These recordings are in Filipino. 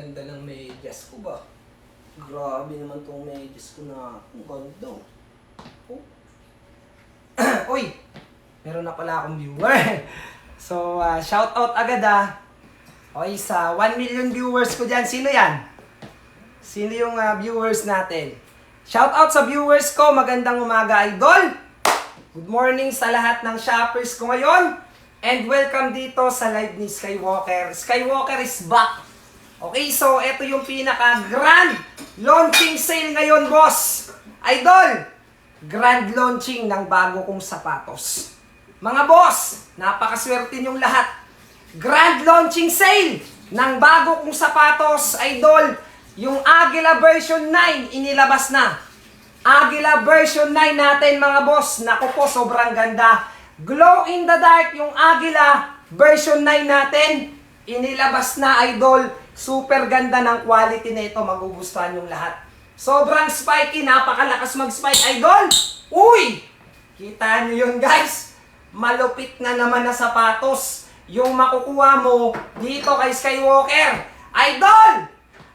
ganda ng medyas ko ba? Grabe naman tong medyas ko na. Ang ganda. Oh. Uy! Meron na pala akong viewer. So, shout out agad Okay, sa 1 million viewers ko dyan. Sino yan? Sino yung viewers natin? Shout out sa viewers ko. Magandang umaga, idol. Good morning sa lahat ng shoppers ko ngayon. And welcome dito sa live ni Skywalker. Skywalker is back. Okay, so ito yung pinaka-grand launching sale ngayon, boss. Idol, grand launching ng bago kong sapatos. Mga boss, napakaswerte niyong lahat. Grand launching sale ng bago kong sapatos, idol. Yung Agila version 9, inilabas na. Agila version 9 natin, mga boss. Naku po, sobrang ganda. Glow in the dark yung Agila version 9 natin. Inilabas na, idol. Super ganda ng quality nito, magugustuhan yung lahat. Sobrang spiky, napakalakas mag-spike, idol. Uy! Kita niyo yun, guys. Malupit na naman na sapatos yung makukuha mo dito kay Skywalker. Idol!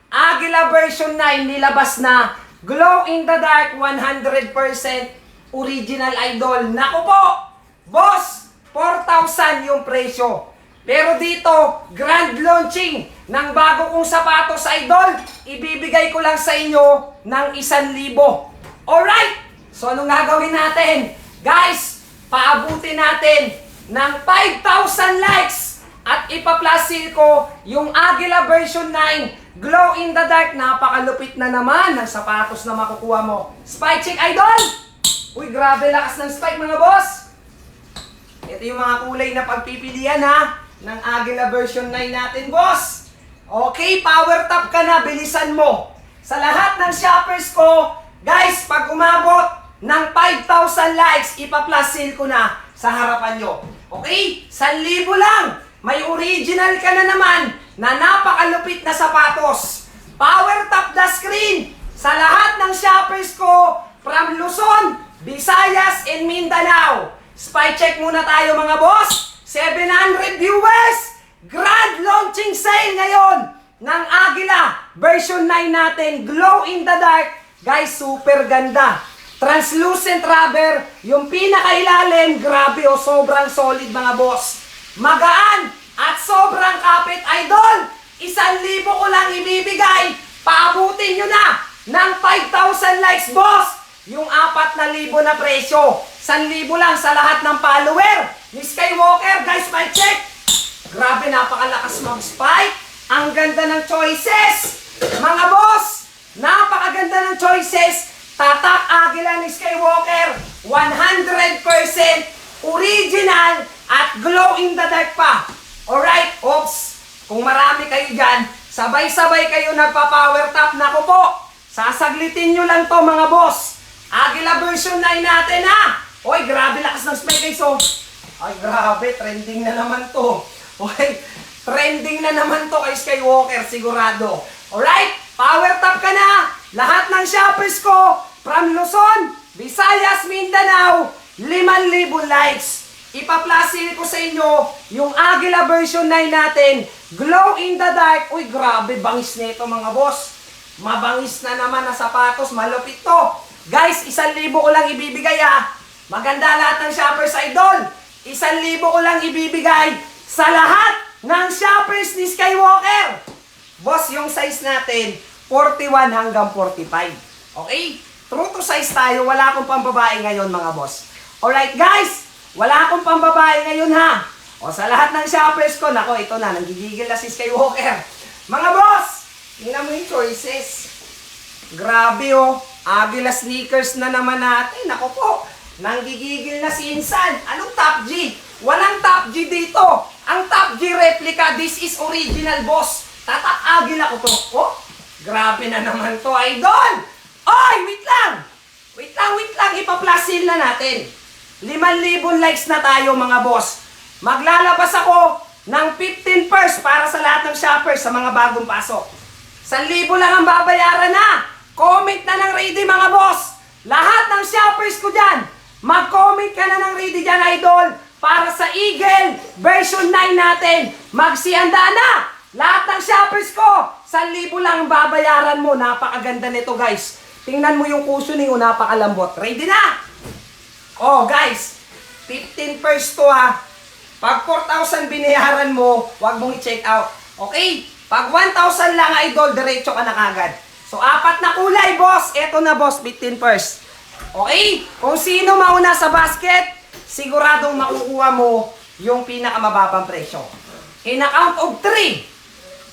Agila version 9, nilabas na. Glow in the dark, 100% original, idol. Naku po! Boss, 4,000 yung presyo. Pero dito, grand launching ng bago kong sapatos, idol. Ibibigay ko lang sa inyo ng 1,000. Alright! So, anong gagawin natin? Guys, paabutin natin ng 5,000 likes at ipa-plus ko yung Agila version 9 Glow in the Dark. Napakalupit na naman ng sapatos na makukuha mo. Spike check, idol! Uy, grabe lakas ng spike, mga boss! Ito yung mga kulay na pagpipilian, ng Agila version 9 natin, boss. Okay, power top ka na, bilisan mo. Sa lahat ng shoppers ko, guys, pag umabot ng 5,000 likes, ipa-plus sale ko na sa harapan nyo. Okay? 1,000 lang. May original ka na naman na napakalupit na sapatos. Power top the screen sa lahat ng shoppers ko from Luzon, Visayas, and Mindanao. Spy check muna tayo, mga boss. 700 viewers! Grand launching sale ngayon ng Agila version 9 natin. Glow in the dark. Guys, super ganda. Translucent rubber. Yung pinakailalim, grabe sobrang solid, mga boss. Magaan at sobrang kapit, idol. 1,000 ko lang ibibigay. Paabutin nyo na ng 5,000 likes, boss. Yung 4,000 na presyo. 1,000 lang sa lahat ng follower ni Skywalker. Guys, my check. Grabe, napakalakas mag-spike. Ang ganda ng choices. Mga boss, napakaganda ng choices. Tatak Agila ni Skywalker. 100% original at glow in the dark pa. Alright, oops. Kung marami kayo dyan, sabay-sabay kayo nagpa-power top. Naku po, sasaglitin nyo lang to, mga boss. Agila version 9 natin, Oy, grabe lakas ng spike, guys, Ay, grabe, trending na naman to. Okay, trending na naman to kay Skywalker, sigurado. Alright, power top ka na. Lahat ng shoppers ko, from Luzon, Visayas, Mindanao, 5,000 likes. Ipa-plus ko sa inyo yung Agila version 9 natin. Glow in the dark. Uy, grabe, bangis nito, mga boss. Mabangis na naman na sapatos, malupit to. Guys, 1,000 ko lang ibibigay, Maganda lahat ng shoppers, idol. 1,000 ko lang ibibigay sa lahat ng shoppers ni Skywalker. Boss, yung size natin, 41 hanggang 45. Okay? True to size tayo. Wala akong pambabae ngayon, mga boss. Alright, guys. Wala akong pambabae ngayon, O sa lahat ng shoppers ko, nako, ito na. Nanggigigil na si Skywalker. Mga boss, tingnan mo yung choices. Grabe, Agila sneakers na naman natin. Nako po. Nanggigigil na si Insan. Anong Top G? Walang Top G dito. Ang Top G replica, this is original, boss. Tatak Agila ko to. Grabe na naman to, idol. Oy, wait lang. Wait lang. Ipa-plus sale na natin. 5,000 likes na tayo, mga boss. Maglalabas ako ng 15 purse para sa lahat ng shoppers sa mga bagong pasok. 1,000 lang ang babayaran na. Comment na ng ready, mga boss. Lahat ng shoppers ko dyan, mag-comment ka na ng ready dyan, idol, para sa Eagle version 9 natin. Magsihanda na! Lahat ng shoppers ko, 1,000 lang ang babayaran mo. Napakaganda nito, guys. Tingnan mo yung cushioning, napakalambot. Ready na? Oh, guys. 15 first to, ha. Pag 4,000 binayaran mo, huwag mong i-check out. Okay? Pag 1,000 lang, idol, diretso ka na kagad. So, 4 na kulay, boss. Eto na, boss. 15 first. Okay? Kung sino mauna sa basket, siguradong makukuha mo yung pinakamababang presyo. In a count of 3,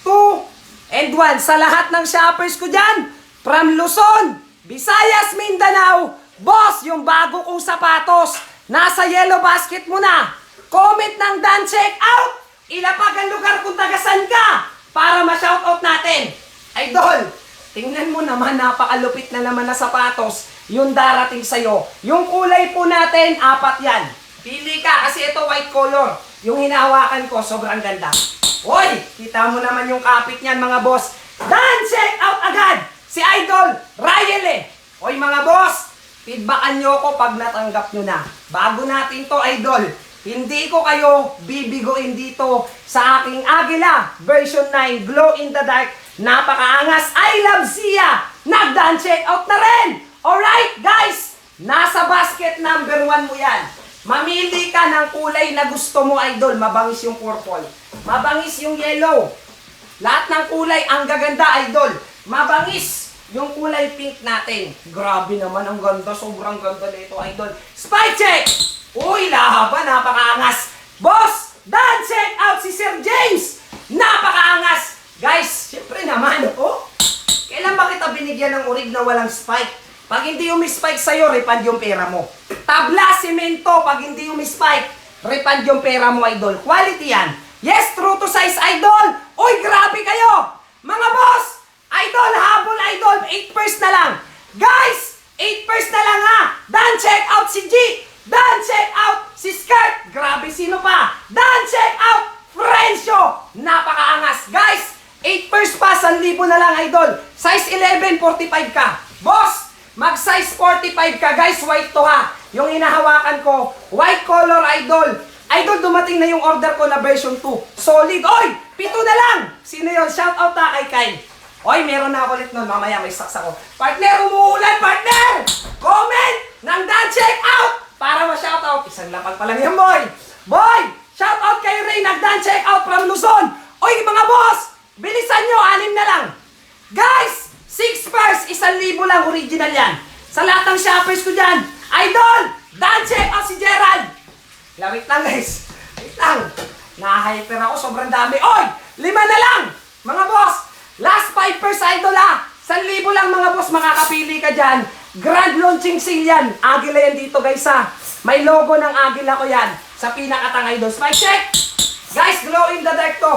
2, and 1. Sa lahat ng shoppers ko dyan, from Luzon, Visayas, Mindanao, boss, yung bago kong sapatos, nasa yellow basket mo na. Comment ng done check out. Ilapag ang lugar kung tagasan ka para ma-shoutout natin. Idol, tingnan mo naman, napakalupit na naman na sapatos yung darating sa'yo. Yung kulay po natin, 4 yan. Pili ka kasi ito white color. Yung hinahawakan ko, sobrang ganda. Hoy, kita mo naman yung kapit niyan, mga boss. Done check out agad si Idol Rayele. Hoy mga boss, feedbackan nyo ko pag natanggap nyo na. Bago natin to, Idol, hindi ko kayo bibigoin dito sa aking Agila version 9 glow in the dark. Napakaangas. I love Sia. Nag-done check out na rin. Alright, guys. Nasa basket number 1 mo yan. Mamili ka ng kulay na gusto mo, Idol. Mabangis yung purple. Mabangis yung yellow. Lahat ng kulay ang gaganda, Idol. Mabangis yung kulay pink natin. Grabe naman, ang ganda. Sobrang ganda nito, Idol. Spy check! Uy, lahaban, napakaangas. Boss, done check out si Sir James. Napakaangas. Guys, syempre naman, oh. Kailan ba kita binigyan ng urig na walang spike? Pag hindi umi-spike sa'yo, refund yung pera mo. Tabla, semento, pag hindi umi-spike, refund yung pera mo, Idol. Quality yan. Yes, true to size, Idol. Uy, grabe kayo. Mga boss, Idol, habol, Idol, 8 first na lang. Guys, 8 first na lang, ha. Done check out si G. Done check out si Skirt. Grabe, sino pa? Done check out Frencio. Napakaangas. Guys, 8 first pa, 1,000 na lang, Idol. Size 11, 45 ka. Boss, mag-size 45 ka, guys. White to, ha. Yung inahawakan ko, white color, Idol. Idol, dumating na yung order ko na version 2. Solid. Oy, 7 na lang. Sino yun? Shout out na kay Kyle. Oy, meron na ako ulit nun. Mamaya may stocks ako. Partner, umuulan, partner! Comment ng done check out para ma-shout out. Isang lapag pa lang yan, boy. Boy, shout out kay Ray, nag-done check out from Luzon. Oy, mga boss, bilisan nyo, 6 na lang. Guys, 6 pairs, 1,000 lang, original yan. Sa lahat ng shoppers ko dyan, Idol, done check out si Gerald. Wait lang, guys. Wait lang. Na-hyper ako, sobrang dami. Oy, 5 na lang, mga boss. Last 5 pairs, Idol, ha. 1,000 lang, mga boss, makakapili ka dyan. Grand launching sale yan. Agila yan dito, guys, ha. May logo ng Agila ko yan. Sa pinakatang, Idol. Spike check. Guys, glow in the dark to.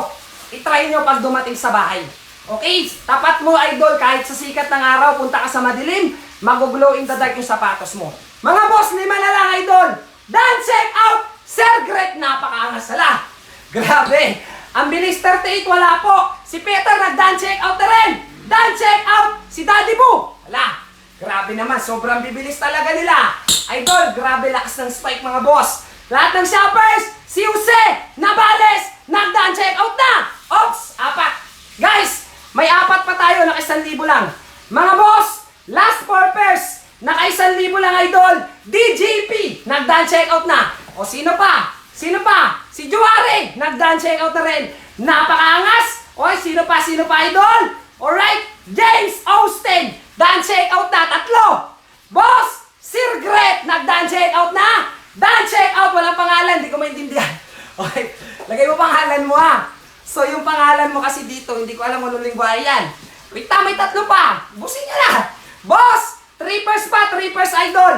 I-try nyo pag dumating sa bahay. Okay? Tapat mo, Idol, kahit sa sikat ng araw, punta ka sa madilim, mag-glow in the dark yung sapatos mo. Mga boss, 5 na lang, Idol. Done check out. Sir Greg, napakaangas sala. Grabe. Ang bilis 38, wala po. Si Peter, nag-done check out na rin. Done check out. Si Daddy Boo. Wala. Grabe naman, sobrang bibilis talaga nila. Idol, grabe lakas ng spike, mga boss. Lahat ng shoppers, si Jose Navales, nag-done check out na. Ops, 4. Guys, may 4 pa tayo, naka 1,000 lang. Mga boss, last 4 pairs, naka 1,000 lang, Idol. DJP, nag-done check out na. O sino pa? Sino pa? Si Juare, nag-done check out na rin. Napakaangas. O sino pa, Idol? Alright, James Austin, done check out na, 3. Boss, Sir Gret, nag-done check out na. Done check out, walang pangalan, hindi ko maintindihan. Okay, lagay mo pangalan mo, ha. So yung pangalan mo kasi dito, hindi ko alam kung anong lingwahe yan. Wait, may 3 pa. Busin nyo na. Boss, 3 pairs pa, 3 pairs, Idol.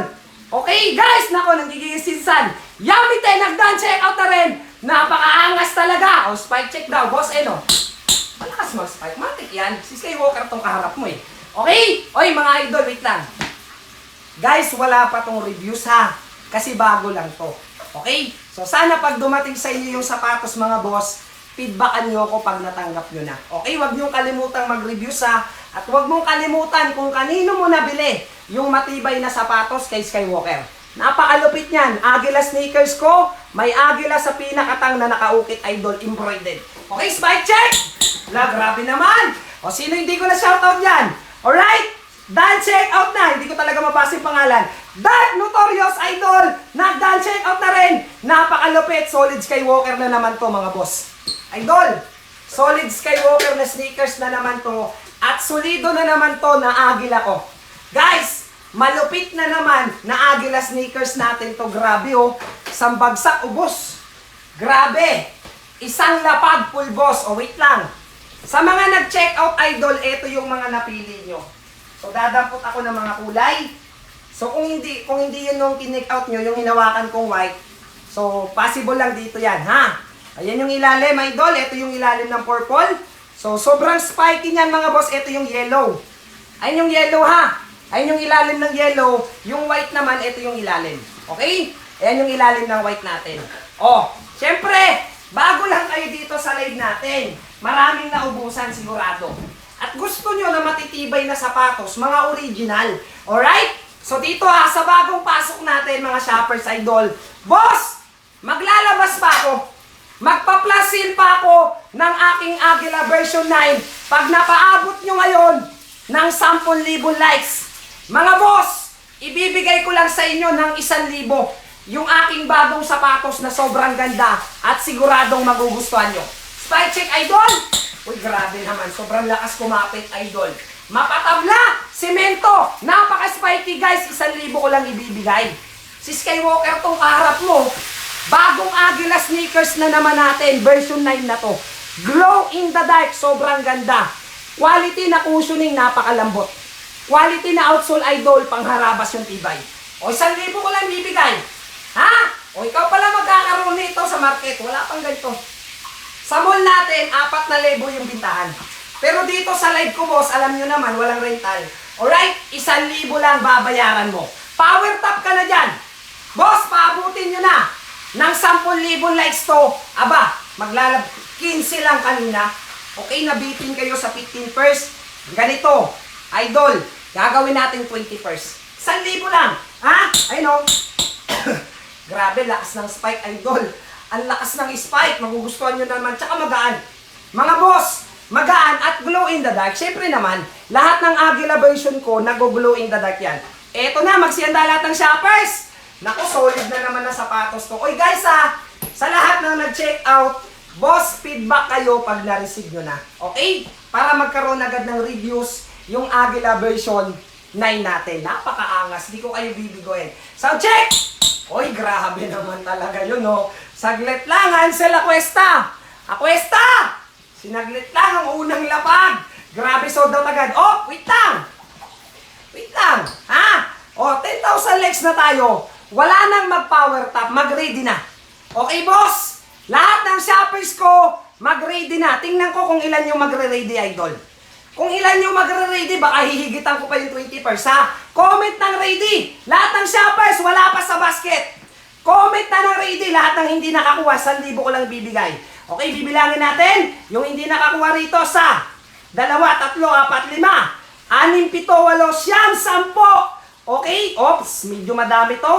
Okay, guys, nako, nangigisinsan. Yamite, nag-done check out na rin. Napakaangas talaga. O, spike check daw, boss, no. Malakas mo, spike. Matik yan. Si Skywalker tong kaharap mo, eh. Okay? Oy, mga Idol, wait lang. Guys, wala pa tong reviews, ha. Kasi bago lang to. Okay? So, sana pag dumating sa inyo yung sapatos, mga boss, feedbackan nyo ako pag natanggap nyo na. Okay? Huwag nyo kalimutang mag-reviews, ha. At huwag mong kalimutan kung kanino mo nabili yung matibay na sapatos kay Skywalker. Napakalupit niyan. Agila sneakers ko. May agila sa pinakatang na nakaukit, Idol, embroidered. Okay, spike check! La, grabe naman. O sino hindi ko na shoutout yan? Alright? Dan check out na. Hindi ko talaga mabasa yung pangalan. Dan Notorious Idol. Dan check out na rin. Napakalupit. Solid Skywalker na naman to mga boss. Idol. Solid Skywalker na sneakers na naman to. At solido na naman to na Agila ko. Guys, malupit na naman na Agila sneakers natin to. Grabe oh. Isang bagsak ubos. Grabe. Isang lapag pulbos. O wait lang. Sa mga nag-check out idol, ito yung mga napili nyo. So dadampot ako ng mga kulay. So kung hindi yun yung kinik out nyo, yung hinawakan kong white, so possible lang dito yan, ha? Ayan yung ilalim, idol. Ito yung ilalim ng purple. So sobrang spiky niyan mga boss. Ito yung yellow. Ayun yung yellow, ha? Ayun yung ilalim ng yellow. Yung white naman, ito yung ilalim. Okay? Ayan yung ilalim ng white natin. Oh, syempre, bago lang kayo dito sa live natin. Maraming naubusan sigurado. At gusto nyo na matitibay na sapatos, mga original. Alright? So dito ha, sa bagong pasok natin mga shoppers idol. Boss! Maglalabas pa ako. Magpa-plus pa ako ng aking Agila version 9 pag napaabot nyo ngayon ng 10,000 likes. Mga boss, ibibigay ko lang sa inyo ng 1,000 yung aking bagong sapatos na sobrang ganda at siguradong magugustuhan nyo. Spy check idol! Uy, grabe naman. Sobrang lakas kumapit, idol. Mapatabla! Semento! Napaka-spiky, guys. 1,000 ko lang ibibigay. Si Skywalker tong kaharap mo. Bagong Agila sneakers na naman natin. Version 9 na to. Glow in the dark. Sobrang ganda. Quality na cushioning. Napakalambot. Quality na outsole, idol. Pangharabas yung tibay. O, 1,000 ko lang ibibigay. Ha? O, ikaw pala magkakaroon nito sa market. Wala pang ganito. Sa mall natin, 4,000 yung bintahan. Pero dito sa live ko, boss, alam nyo naman, walang rental. Alright? 1,000 lang babayaran mo. Power top ka na dyan. Boss, paabutin nyo na. Ng 10,000 likes to. Aba, 15 lang kanina. Okay, nabitin kayo sa 15 first. Ganito, idol, gagawin natin 20 first. 1,000 lang. Ha? Ayun o. Grabe, lakas ng spike, idol. Ang lakas ng spike, magugustuhan nyo naman, tsaka magaan. Mga boss, magaan at glow in the dark. Siyempre naman, lahat ng Agila version ko, nag-glow in the dark yan. Eto na, magsiyanda lahat ng shoppers. Naku, solid na naman na sapatos to. Oy guys ha, sa lahat ng nag-check out, boss, feedback kayo pag na-receive nyo na. Okay? Para magkaroon agad ng reviews yung Agila version 9 natin. Napakaangas, di ko kayo bibigoyin. Sound check! Oy, grabe naman talaga yun, no? Saglit lang, Hansel Acuesta! Acuesta! Sinaglit lang ang unang lapag. Grabe, sold out agad. Oh, wait lang! Wait lang, ha? Oh, 10,000 likes na tayo. Wala nang mag-power top, mag-ready na. Okay, boss? Lahat ng shoppers ko, mag-ready na. Tingnan ko kung ilan yung magre-ready, idol. Kung ilan yung magre-ready, baka hihigitan ko pa yung 20%, ha? Comment ng ready. Lahat ng shoppers, wala pa sa basket. Comment na ng ready. Lahat ng hindi nakakuha, 1,000 ko lang bibigay. Okay, bibilangin natin yung hindi nakakuha rito sa 2, 3, 4, 5, 6, 7, 8, 9, 10. Okay, oops, medyo madami to.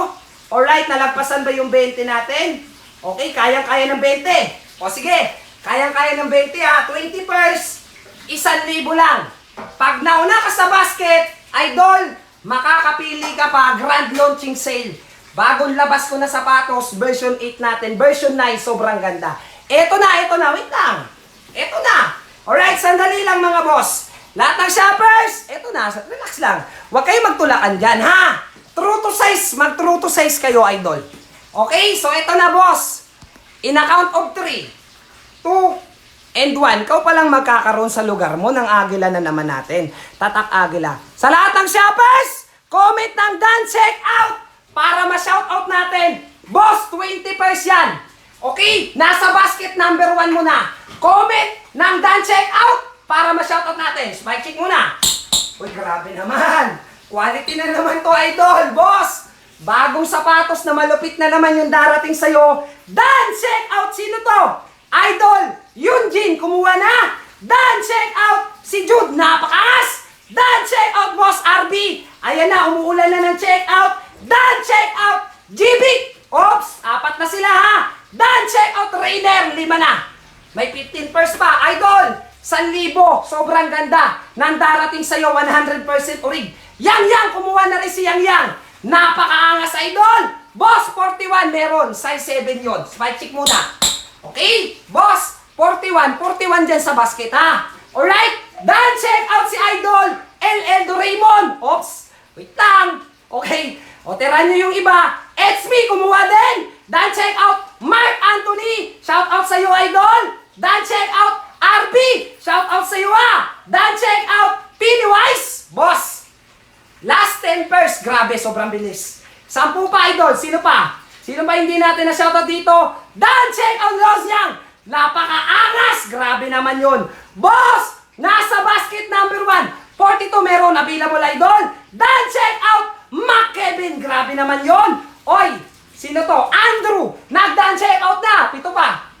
Alright, nalagpasan ba yung 20 natin? Okay, kayang-kaya ng 20. O sige, kayang-kaya ng 20 ha. 20 first, 1,000 lang. Pag nauna ka sa basket, idol, makakapili ka pa, grand launching sale. Bagong labas ko na sapatos, version 8 natin, version 9, sobrang ganda. Eto na, wait lang. Eto na. Alright, sandali lang mga boss. Lahat ng shoppers, eto na, relax lang. Huwag kayo magtulakan dyan, ha? True to size, mag-true to size kayo, idol. Okay, so eto na, boss. In a count of 3, 2, and 1, ikaw palang magkakaroon sa lugar mo ng Agila na naman natin. Tatak Agila. Sa lahat ng shoppers, comment ng Dan check out para ma-shoutout natin. Boss, 20 pairs yan. Okay, nasa basket number 1 mo na. Comment ng Dan check out para ma-shoutout natin. Spike check muna. Uy, grabe naman. Quality na naman to, idol. Boss, bagong sapatos na malupit na naman yung darating sa'yo. Dan check out, sino to? Idol, Yunjin, kumuha na. Dan check out, si Jude, napakas. Dan check out, Boss RB. Ayan na, umuulan na ng check out. Dan check out, GB. Oops, 4 na sila ha. Dan check out, Raider, 5 na. May 15 first pa, idol. 1,000. Sobrang ganda. Nandarating sa'yo, 100% orig. Yang, kumuha na rin si Yang. Napakaangas, idol. Boss, 41 meron. Size 7 yun. Spike check muna. Okay? Boss, 41 dyan sa basket, ha? Alright? Dan check out si Idol LL Doraemon. Oops. Wait lang. Okay. O, tira nyo yung iba. It's me, kumuha din. Dan check out Mark Anthony. Shout out sa'yo, Idol. Dan check out RB. Shout out sa'yo, ha. Dan check out Pennywise. Boss. Last 10 pairs. Grabe, sobrang bilis. 10 pa, Idol. Sino pa? Sino pa hindi natin na shoutout dito? Dan check out Rosnyang. Napakaangas. Grabe naman yun. Boss, nasa basket number 1. 42 meron. Available, Idol. Dan check out Mac Kevin. Grabe naman yun. Oy, sino to? Andrew. Nag-dan check out na. 7 pa.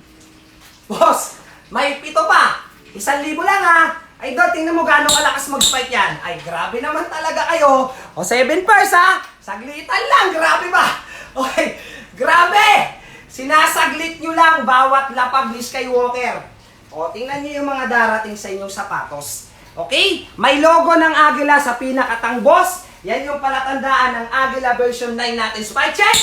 Boss, may 7 pa. 1,000 lang, ha. Idol, tingnan mo gano'ng kalakas mag-spike yan. Ay, grabe naman talaga kayo. O, 7 pairs, ha? Saglitan lang, grabe ba? Okay, grabe! Sinasaglit nyo lang bawat lapag ni Skywalker. O, tingnan nyo yung mga darating sa inyong sapatos. Okay? May logo ng Agila sa pinakatang boss. Yan yung palatandaan ng Agila version 9 natin. Spike check!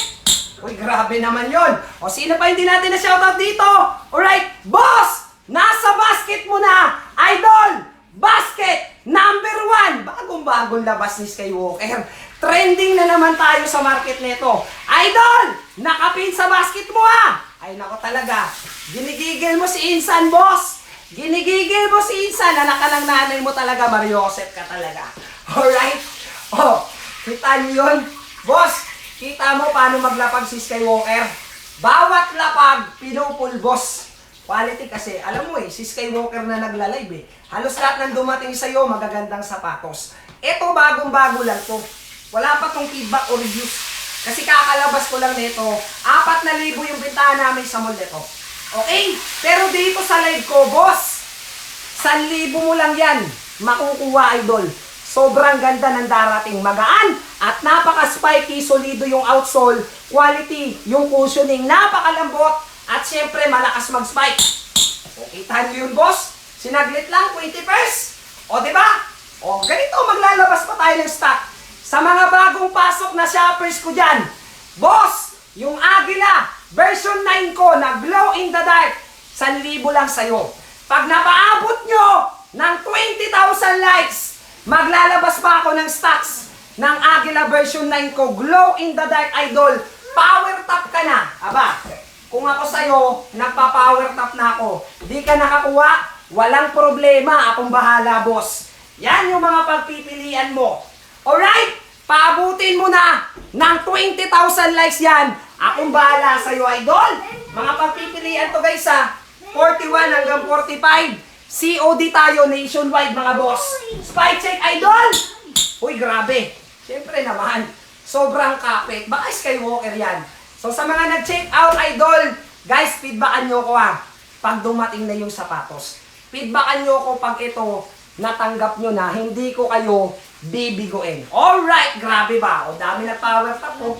Uy, grabe naman yon. O, sino pa hindi natin na shoutout dito? Alright, boss! Nasa basket mo na, Idol! Basket number 1! Bagong-bagong labas ni Skywalker. Trending na naman tayo sa market nito. Idol! Nakapin sa basket mo, ha! Ay, nako talaga. Ginigigil mo si Insan, boss. Ginigigil mo si Insan. Anak ka ng nanay mo talaga. Mariosep ka talaga. Alright? Oh, kita niyo yun? Boss, kita mo paano maglapag si Skywalker? Bawat lapag, pinupulbos. Quality kasi, alam mo si Skywalker na nagla-live halos lahat ng dumating sa'yo, magagandang sapatos. Ito, bagong-bago lang to. Wala pa tong feedback o reviews. Kasi kakalabas ko lang nito, 4,000 yung bintahan namin sa mall nito. Okay? Pero dito sa live ko, boss, 1,000 mo lang yan. Makukuha, Idol. Sobrang ganda ng darating, magaan at napaka-spiky, solido yung outsole, quality, yung cushioning, napakalambot. At syempre, malakas mag-spike. O, kita nyo yun, boss? Sinaglit lang, 20 pairs. O, diba? O, ganito, maglalabas pa tayo ng stock. Sa mga bagong pasok na shoppers ko dyan, boss, yung Agila, version 9 ko na glow in the dark, 1,000 lang sa'yo. Pag napaabot nyo ng 20,000 likes, maglalabas pa ako ng stocks ng Agila version 9 ko, glow in the dark, Idol. Power top ka na. Aba, kung ako sa'yo, nagpa-power top na ako. Di ka nakakuha, walang problema. Akong bahala, boss. Yan yung mga pagpipilian mo. Alright? Paabutin mo na ng 20,000 likes yan. Akong bahala sa'yo, Idol. Mga pagpipilian to, guys, 41 hanggang 45. COD tayo nationwide, mga boss. Spike check, Idol. Uy, grabe. Siyempre naman, sobrang kapit. Baka Skywalker yan. So sa mga nag-check out, Idol, guys, feedbackan nyo ko pag dumating na yung sapatos. Feedbackan nyo ko pag ito natanggap nyo na, hindi ko kayo bibiguin. Alright, grabe ba? O dami na power top po.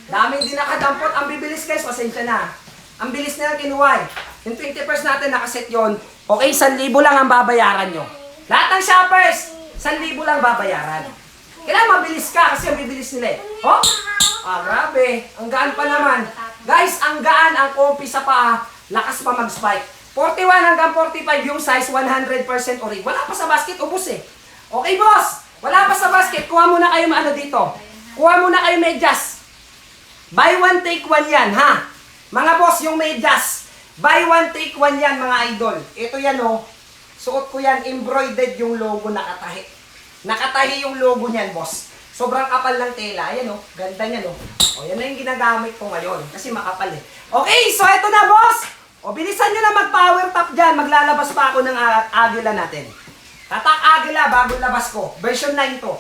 Daming di nakadampot. Ang bibilis, guys, pasensya na. Ang bilis na yung kinuha. Yung 20 pairs natin nakaset yon. Okay, 1,000 lang ang babayaran nyo. Lahat ng shoppers, 1,000 lang babayaran. Kailangan mabilis ka kasi ang bibilis nila Oh? Grabe. Ang gaan pa naman. Guys, ang gaan, ang comfy sa paa, lakas pa mag-spike. 41 hanggang 45 yung size, 100% orig. Wala pa sa basket, ubos Okay, boss. Wala pa sa basket. Kuha muna kayo dito. Kuha muna kayo medyas. Buy one, take one yan, ha? Mga boss, yung medyas. Buy one, take one yan, mga idol. Ito yan, Suot ko yan, embroidered yung logo nakatahi. Nakatahi yung logo niyan, boss. Sobrang kapal ng tela. Ayan, ganda niyan, yan na yung ginagamit ko ngayon. Kasi makapal, Okay, so ito na, boss. Bilisan nyo na mag-power top dyan. Maglalabas pa ako ng Agila natin. Tatak Agila, bagong labas ko. Version 9 to.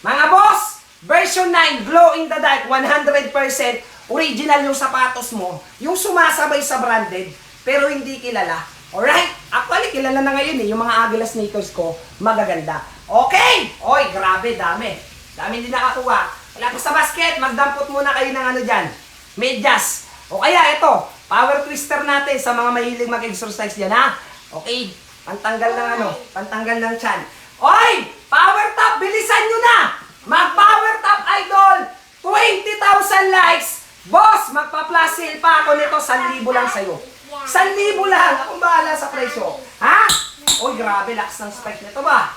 Mga boss, version 9, glow in the dark, 100% original yung sapatos mo. Yung sumasabay sa branded, pero hindi kilala. Alright? Actually, kilala na ngayon yung mga Agila sneakers ko, magaganda. Okay! Oy, grabe, dami. Dami din nakakuha. Wala pa sa basket, magdampot muna kayo ng dyan. Medyas. O kaya, ito, power twister natin sa mga mahilig mag-exercise dyan, ha? Okay, Pantanggal ng ano, pantanggal ng tiyan. Oy! Power top, bilisan nyo na! Mag-power top, idol! 20,000 likes! Boss, magpa-plus sale pa ako nito, 1,000 lang sa'yo. 1,000 lang, akong bahala sa presyo. Ha? Oy, grabe, lakas ng spike nito ba?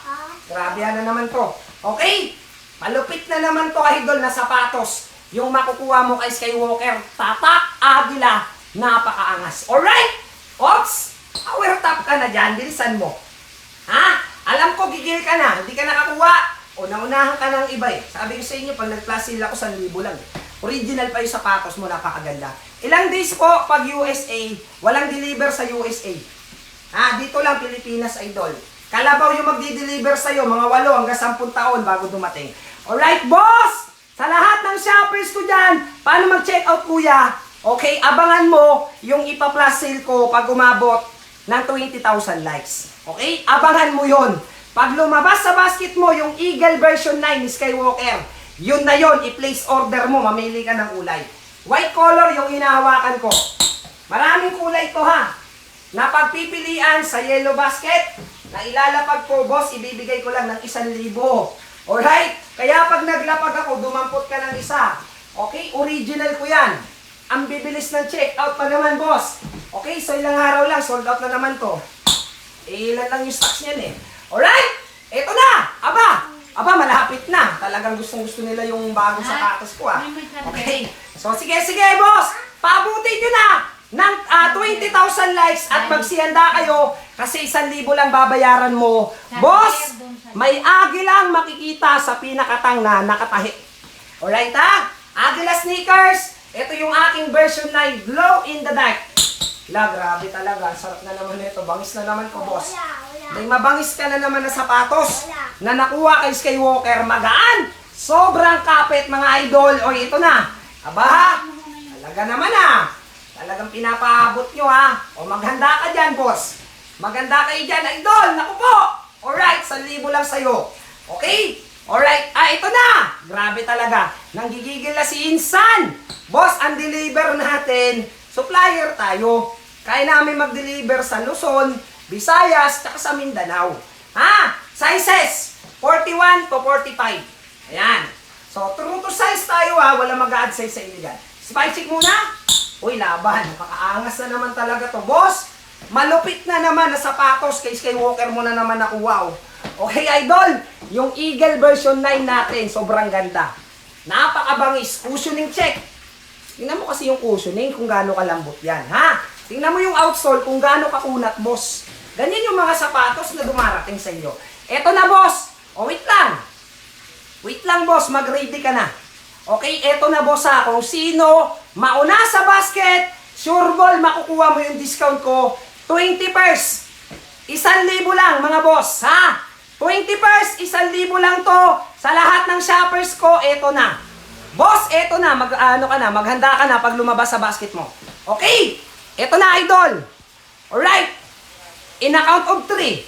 Grabe na naman to. Okay? Malupit na naman to, idol, na sapatos. Yung makukuha mo kay Skywalker, tatak, agila, napakaangas. Alright? Ops! Power top ka na dyan, bilisan mo. Ha? Alam ko, gigil ka na, hindi ka nakakuha. O, naunahan ka ng iba eh. Sabi ko sa inyo, pag nag-plus sale ako, 1,000 lang. Original pa yung sapatos mo, napakaganda. Ilang days po pag USA, walang deliver sa USA. Ha? Dito lang, Pilipinas, idol. Kalabaw yung magdi-deliver sa'yo, mga 8 hanggang 10 taon bago dumating. Alright, boss! Sa lahat ng shoppers ko dyan, paano mag-check out, kuya? Okay, abangan mo yung ipa-plus sale ko pag umabot ng 20,000 likes. Okay? Abangan mo yon. Pag lumabas sa basket mo yung Eagle version 9 ni Skywalker, yun na yun, i-place order mo, mamili ka ng kulay. White color yung hinahawakan ko. Maraming kulay to ha. Napagpipilian sa yellow basket, na ilalapag ko, boss, ibibigay ko lang ng 1,000. Alright? Kaya pag naglapag ako, dumampot ka ng isa. Okay? Original ko yan. Ang bibilis ng check out pa naman, boss. Okay? So ilang araw lang, sold out na naman to. Ilan lang yung stocks niyan eh. Alright? Eto na! Aba, malapit na. Talagang gustong-gusto nila yung bagong sapatos ko ah. Okay? So sige, boss! Paabutin nyo na ng 20,000 likes at magsihanda kayo kasi 1,000 lang babayaran mo. Boss, may agilang makikita sa pinakatang na nakatahi. Alright ha? Agila sneakers. Ito yung aking version 9, glow in the dark. Grabe talaga. Sarap na naman ito. Bangis na naman ko, boss. May mabangis ka na naman na sapatos na nakuha kay Skywalker. Magaan. Sobrang kapit, mga idol. O, ito na. Aba, talaga naman ah. Talagang pinapaabot nyo ha. O, maghanda ka dyan, boss. Maganda kayo dyan, idol. Naku po. Alright, 1,000 lang sa'yo. Okay? Alright. Ito na. Grabe talaga. Nanggigigil na si Insan. Boss, ang deliver natin, supplier tayo. Kaya namin mag-deliver sa Luzon, Visayas, tsaka sa Mindanao. Ha? Sizes, 41 to 45. Ayan. So, true to size tayo ha. Wala mag-add size sa inyo dyan. Spy check muna. Uy, laban. Napakaangas na naman talaga to, boss. Malupit na naman na sapatos kay Skywalker mo na naman ako. Wow. Okay, idol. Yung Eagle version 9 natin, sobrang ganda. Napakabangis. Cushioning check. Tingnan mo kasi yung cushioning kung gaano kalambot yan, ha? Tingnan mo yung outsole kung gaano kakunat, boss. Ganyan yung mga sapatos na dumarating sa iyo. Eto na, boss. O, wait lang. Wait lang, boss. Mag-ready ka na. Okay, eto na, boss, ha. Kung sino mauna sa basket, sure ball, makukuha mo yung discount ko. 20 pairs. 1,000 lang, mga boss, ha? 20 pairs, 1,000 lang to. Sa lahat ng shoppers ko, eto na. Boss, eto na, maghanda ka na pag lumabas sa basket mo. Okay, eto na, idol. Alright, in a count of 3,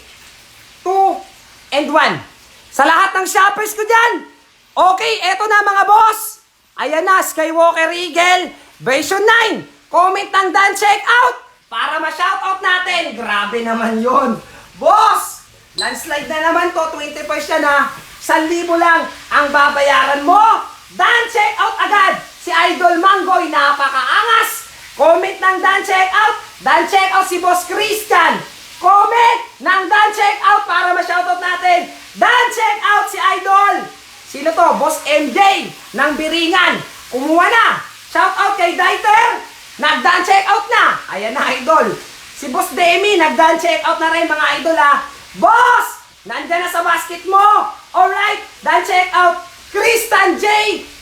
2, and 1. Sa lahat ng shoppers ko dyan. Okay, eto na mga boss. Ayan na, Skywalker Eagle, version 9. Comment ng done check out para ma-shoutout natin. Grabe naman yon, boss. Landslide na naman to, 20% na. 1,000 lang ang babayaran mo. Dan check out agad si Idol Mangoy, napakaangas. Comment ng dan check out. Dan check out si Boss Christian. Comment ng dan check out para ma-shoutout natin. Dan check out si Idol. Sino to? Boss MJ ng Biringan. Kumuha na. Shoutout kay Dieter. Nag-dan check out na. Ayan na, idol. Si Boss Demi nag-dan check out na rin, mga idol ha. Boss! Nandyan na sa basket mo. Alright, dan check out. Christian J.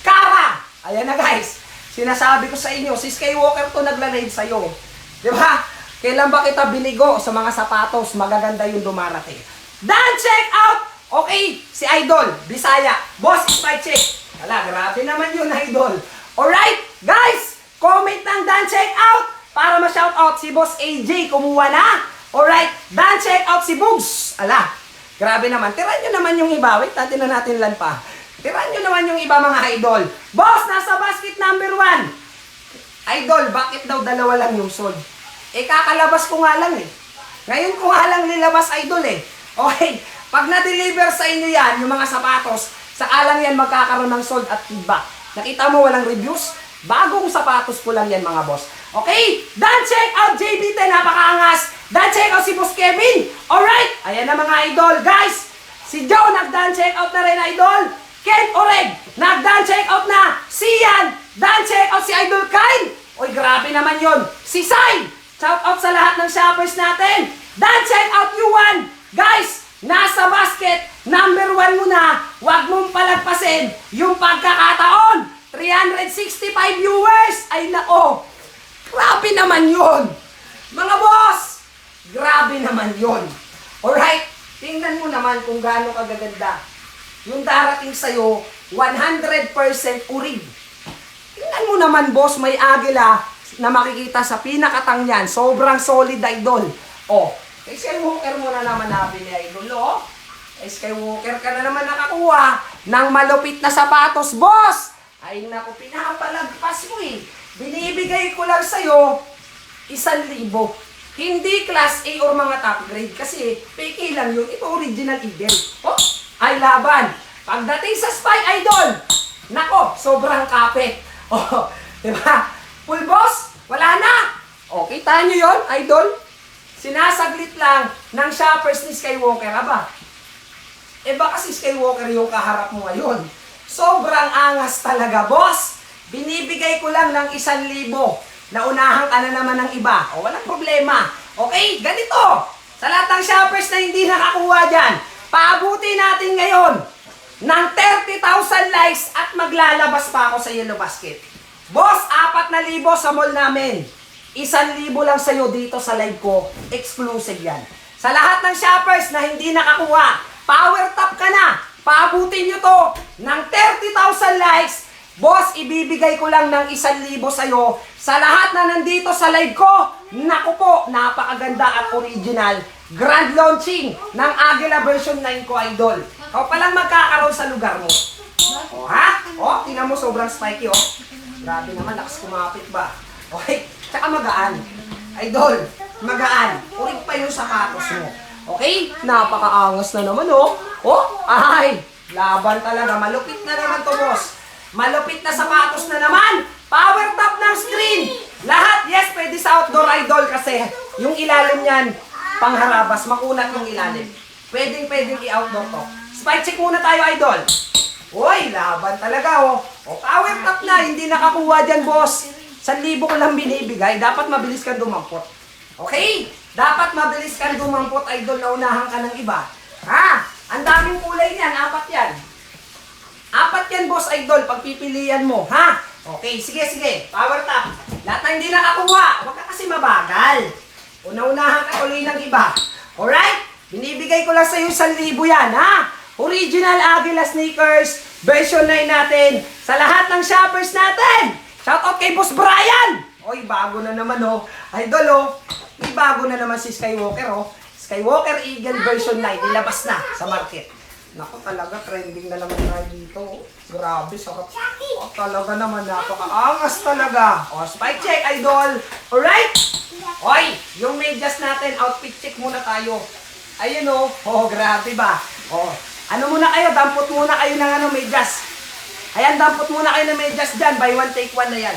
Cara. Ayan na, guys. Sinasabi ko sa inyo, si Skywalker to nagla-raid sa'yo. Di ba? Kailan ba kita binigo sa mga sapatos? Magaganda yung dumarating. Dan check out. Okay, si Idol, Bisaya. Boss, spy check. Wala, grabe naman yun, Idol. Alright, guys. Comment ng dan check out para ma-shoutout si Boss AJ. Kumuha na. Alright, dan check out si Bugs. Ala, grabe naman. Tiran nyo naman yung iba. Wait, natin lan pa. Tiran nyo naman yung iba, mga idol. Boss, nasa basket number 1. Idol, bakit daw dalawa lang yung sold? Eh, kakalabas ko nga lang eh. Ngayon ko nga lang nilabas, idol eh. Okay, pag na-deliver sa inyo yan, yung mga sapatos, saka lang yan magkakaroon ng sold at feedback. Nakita mo walang reviews? Bagong sapatos ko lang yan mga boss. Okay, done check out JB10, napakaangas. Done check out si Boss Kevin. Alright, ayan na mga idol. Guys, si Joe nag-done check out na rin, idol. Ken Oreg, nag-done check out na. Sian, done check out si Idol Kyle. Oy, grabe naman yon. Si Sai, shout out sa lahat ng shoppers natin. Done check out Yuan. Guys, nasa basket, number 1 mo na. Huwag mong palagpasin yung pagkakataon. 365 viewers. Ay nako, grabe naman yon. Mga boss, grabe naman yon. Alright, tingnan mo naman kung gaano kagaganda. Yung darating sa'yo, 100% urig. Tingnan mo naman, boss, may agila na makikita sa pinakatang yan. Sobrang solid, idol. Oh, kay Skywalker mo na naman nabili, idol, oh. Kay Skywalker ka na naman nakakuha ng malupit na sapatos, boss. Ay, naku, pinapalagpas mo eh. Binibigay ko lang sa'yo 1,000. Hindi class A or mga top grade kasi fake lang yun. Ito original Eagle. Oh, ay laban. Pagdating sa Spy Idol, nako, sobrang kapit. Oh, di ba? Full boss, wala na. Oh, kita nyo yun, Idol? Sinasaglit lang ng shoppers ni Skywalker, aba. Eh baka si Skywalker yung kaharap mo ngayon. Sobrang angas talaga, boss. Binibigay ko lang ng 1,000. Naunahan ka na naman ng iba. O, walang problema. Okay, ganito. Sa lahat ng shoppers na hindi nakakuha dyan, paabuti natin ngayon ng 30,000 likes at maglalabas pa ako sa Yellow Basket. Boss, 4,000 sa mall namin. 1,000 lang sa'yo dito sa live ko. Exclusive yan. Sa lahat ng shoppers na hindi nakakuha, power tap ka na. Paabutin nyo to ng 30,000 likes. Boss, ibibigay ko lang ng 1,000 sa'yo. Sa lahat na nandito sa live ko, naku po, napakaganda at original. Grand launching ng Agila version 9 ko, idol. O palang magkakaroon sa lugar mo. O ha? O, tingnan mo, sobrang spiky, o. Grabe naman, lakas kumapit ba? Okay, tsaka magaan. Idol, magaan. Urig pa yung sapatos mo. Okay, napakaangas na naman, o. O, ay, laban talaga. Malupit na naman to, boss. Malupit na sapatos na naman. Power top ng screen. Lahat, yes, pwede sa outdoor, idol, kasi yung ilalim niyan, pangharabas, makunat yung ilalim. Pwedeng i-outdoor to. Spike check muna tayo, idol. Uy, laban talaga, oh. O, power top na, hindi nakakuha dyan, boss. 1,000 ko lang binibigay, dapat mabilis kang dumampot. Okay? Dapat mabilis kang dumampot, idol, naunahan ka ng iba. Ha? Ang daming kulay niyan, 4 yan. 4 yan, boss, idol, pagpipilian mo, ha? Okay, sige. Power top. Lahat na hindi nakakuha, huwag ka kasi mabagal. Una-unahan ka tuloy ng iba. Alright? Binibigay ko lang sa'yo 1,000 yan, ha? Original Agila sneakers, version 9 natin. Sa lahat ng shoppers natin. Shoutout kay Boss Brian. Oy, bago na naman, oh. Idol, oh. May bago na naman si Skywalker, oh. Skywalker Eagle version 9, ilabas na sa market. Naku, talaga, trending na naman tayo dito. Grabe, sarap. Oh, talaga naman, napakaangas talaga. O, spike check, idol. Alright? Oy, yung medyas natin, outfit check muna tayo. Ayun, oh. Oh, grabe ba? Oh, ano muna kayo, dampot muna kayo ng medyas. Ayan, dampot muna kayo ng medyas dyan. Buy one, take one na yan.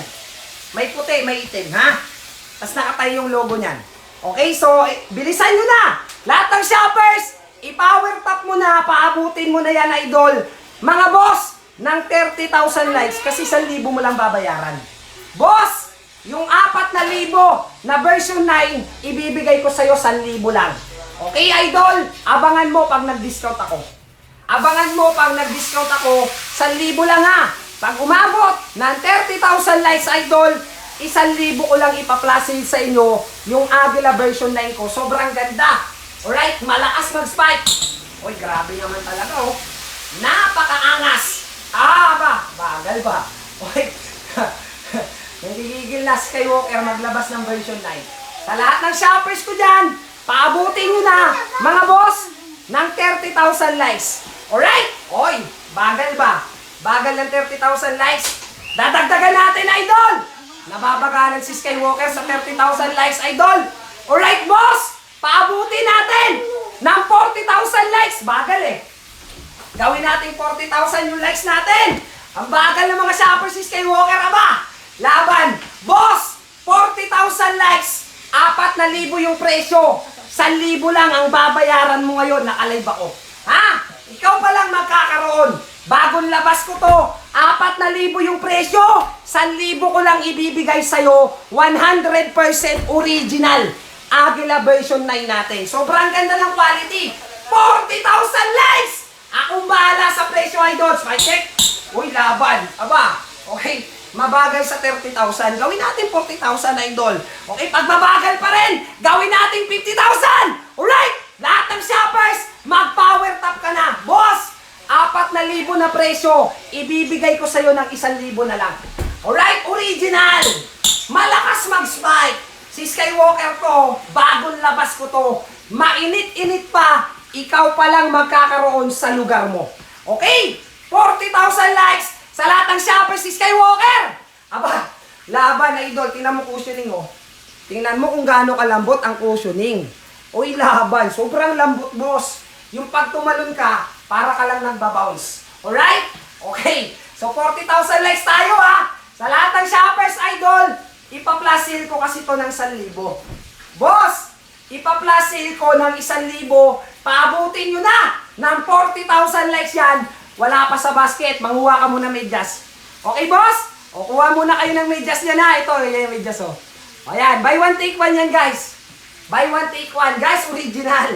May puti, may itim, ha? Tapos nakatayo yung logo niyan. Okay, so, bilisan nyo na. Lahat ng shoppers, i-power tap mo na, paabutin mo na yan, idol. Mga boss, ng 30,000 likes, kasi 1,000 mo lang babayaran. Boss, yung 4,000 na version 9, ibibigay ko sa'yo 1,000 lang. Okay, idol? Abangan mo pag nag-discount ako. Abangan mo pag nag-discount ako, 1,000 lang ha. Pag umabot ng 30,000 likes, idol, 1,000 ko lang ipa-plus sa inyo yung Agila version 9 ko. Sobrang ganda. Alright, malakas mag-spike. Uy, grabe naman talaga, oh. Napakaangas. Bagal ba? Uy, nagigigil na Skywalker maglabas ng version 9. Sa lahat ng shoppers ko dyan, paabutin nyo na, mga boss, ng 30,000 likes. Alright? Uy, bagal ba? Bagal ng 30,000 likes. Dadagdagan natin, idol. Nababagalan si Skywalker sa 30,000 likes, idol. Alright, boss? paabuti natin ng 40,000 likes. Bagal eh. Gawin natin 40,000 yung likes natin. Ang bagal ng mga shoppers si Skywalker, aba. Laban. Boss, 40,000 likes. 4,000 yung presyo. 1,000 lang ang babayaran mo ngayon. Naka-live ako. Ha? Ikaw pa lang magkakaroon. Bagong labas ko to. 4,000 yung presyo. 1,000 ko lang ibibigay sa'yo. 100% original. Agila version 9 natin. Sobrang ganda ng quality. 40,000 likes! Akong bahala sa presyo, idols. May check. Uy, laban. Aba, okay. Mabagal sa 30,000. Gawin natin 40,000, idol. Okay, pag mabagal pa rin, gawin natin 50,000. Alright? Lahat ng shoppers, mag-power top ka na. Boss, 4,000 na presyo. Ibibigay ko sa'yo ng 1,000 na lang. Alright? Original. Malakas mag-spike. Si Skywalker to, bagong labas ko to. Mainit-init pa. Ikaw pa lang magkakaroon sa lugar mo. Okay? 40,000 likes sa lahat ng shoppers si Skywalker. Aba, laban na idol. Tingnan mo cushioning, oh. Tingnan mo kung gaano kalambot ang cushioning. Uy, laban. Sobrang lambot, boss. Yung pag tumalon ka, para ka lang nagbabounce. Alright? Okay. So, 40,000 likes tayo, ha. Sa lahat ng shoppers, idol, ipa-plus ko kasi to ng 1,000. Boss, ipa-plus ko ng 1,000. Paabutin nyo na ng 40,000 likes yan. Wala pa sa basket. Manguha ka muna medyas. Okay, boss? O, kuha muna kayo ng medyas niya na. Ito, yung medyas, oh. Ayan, buy one, take one yan, guys. Buy one, take one. Guys, original.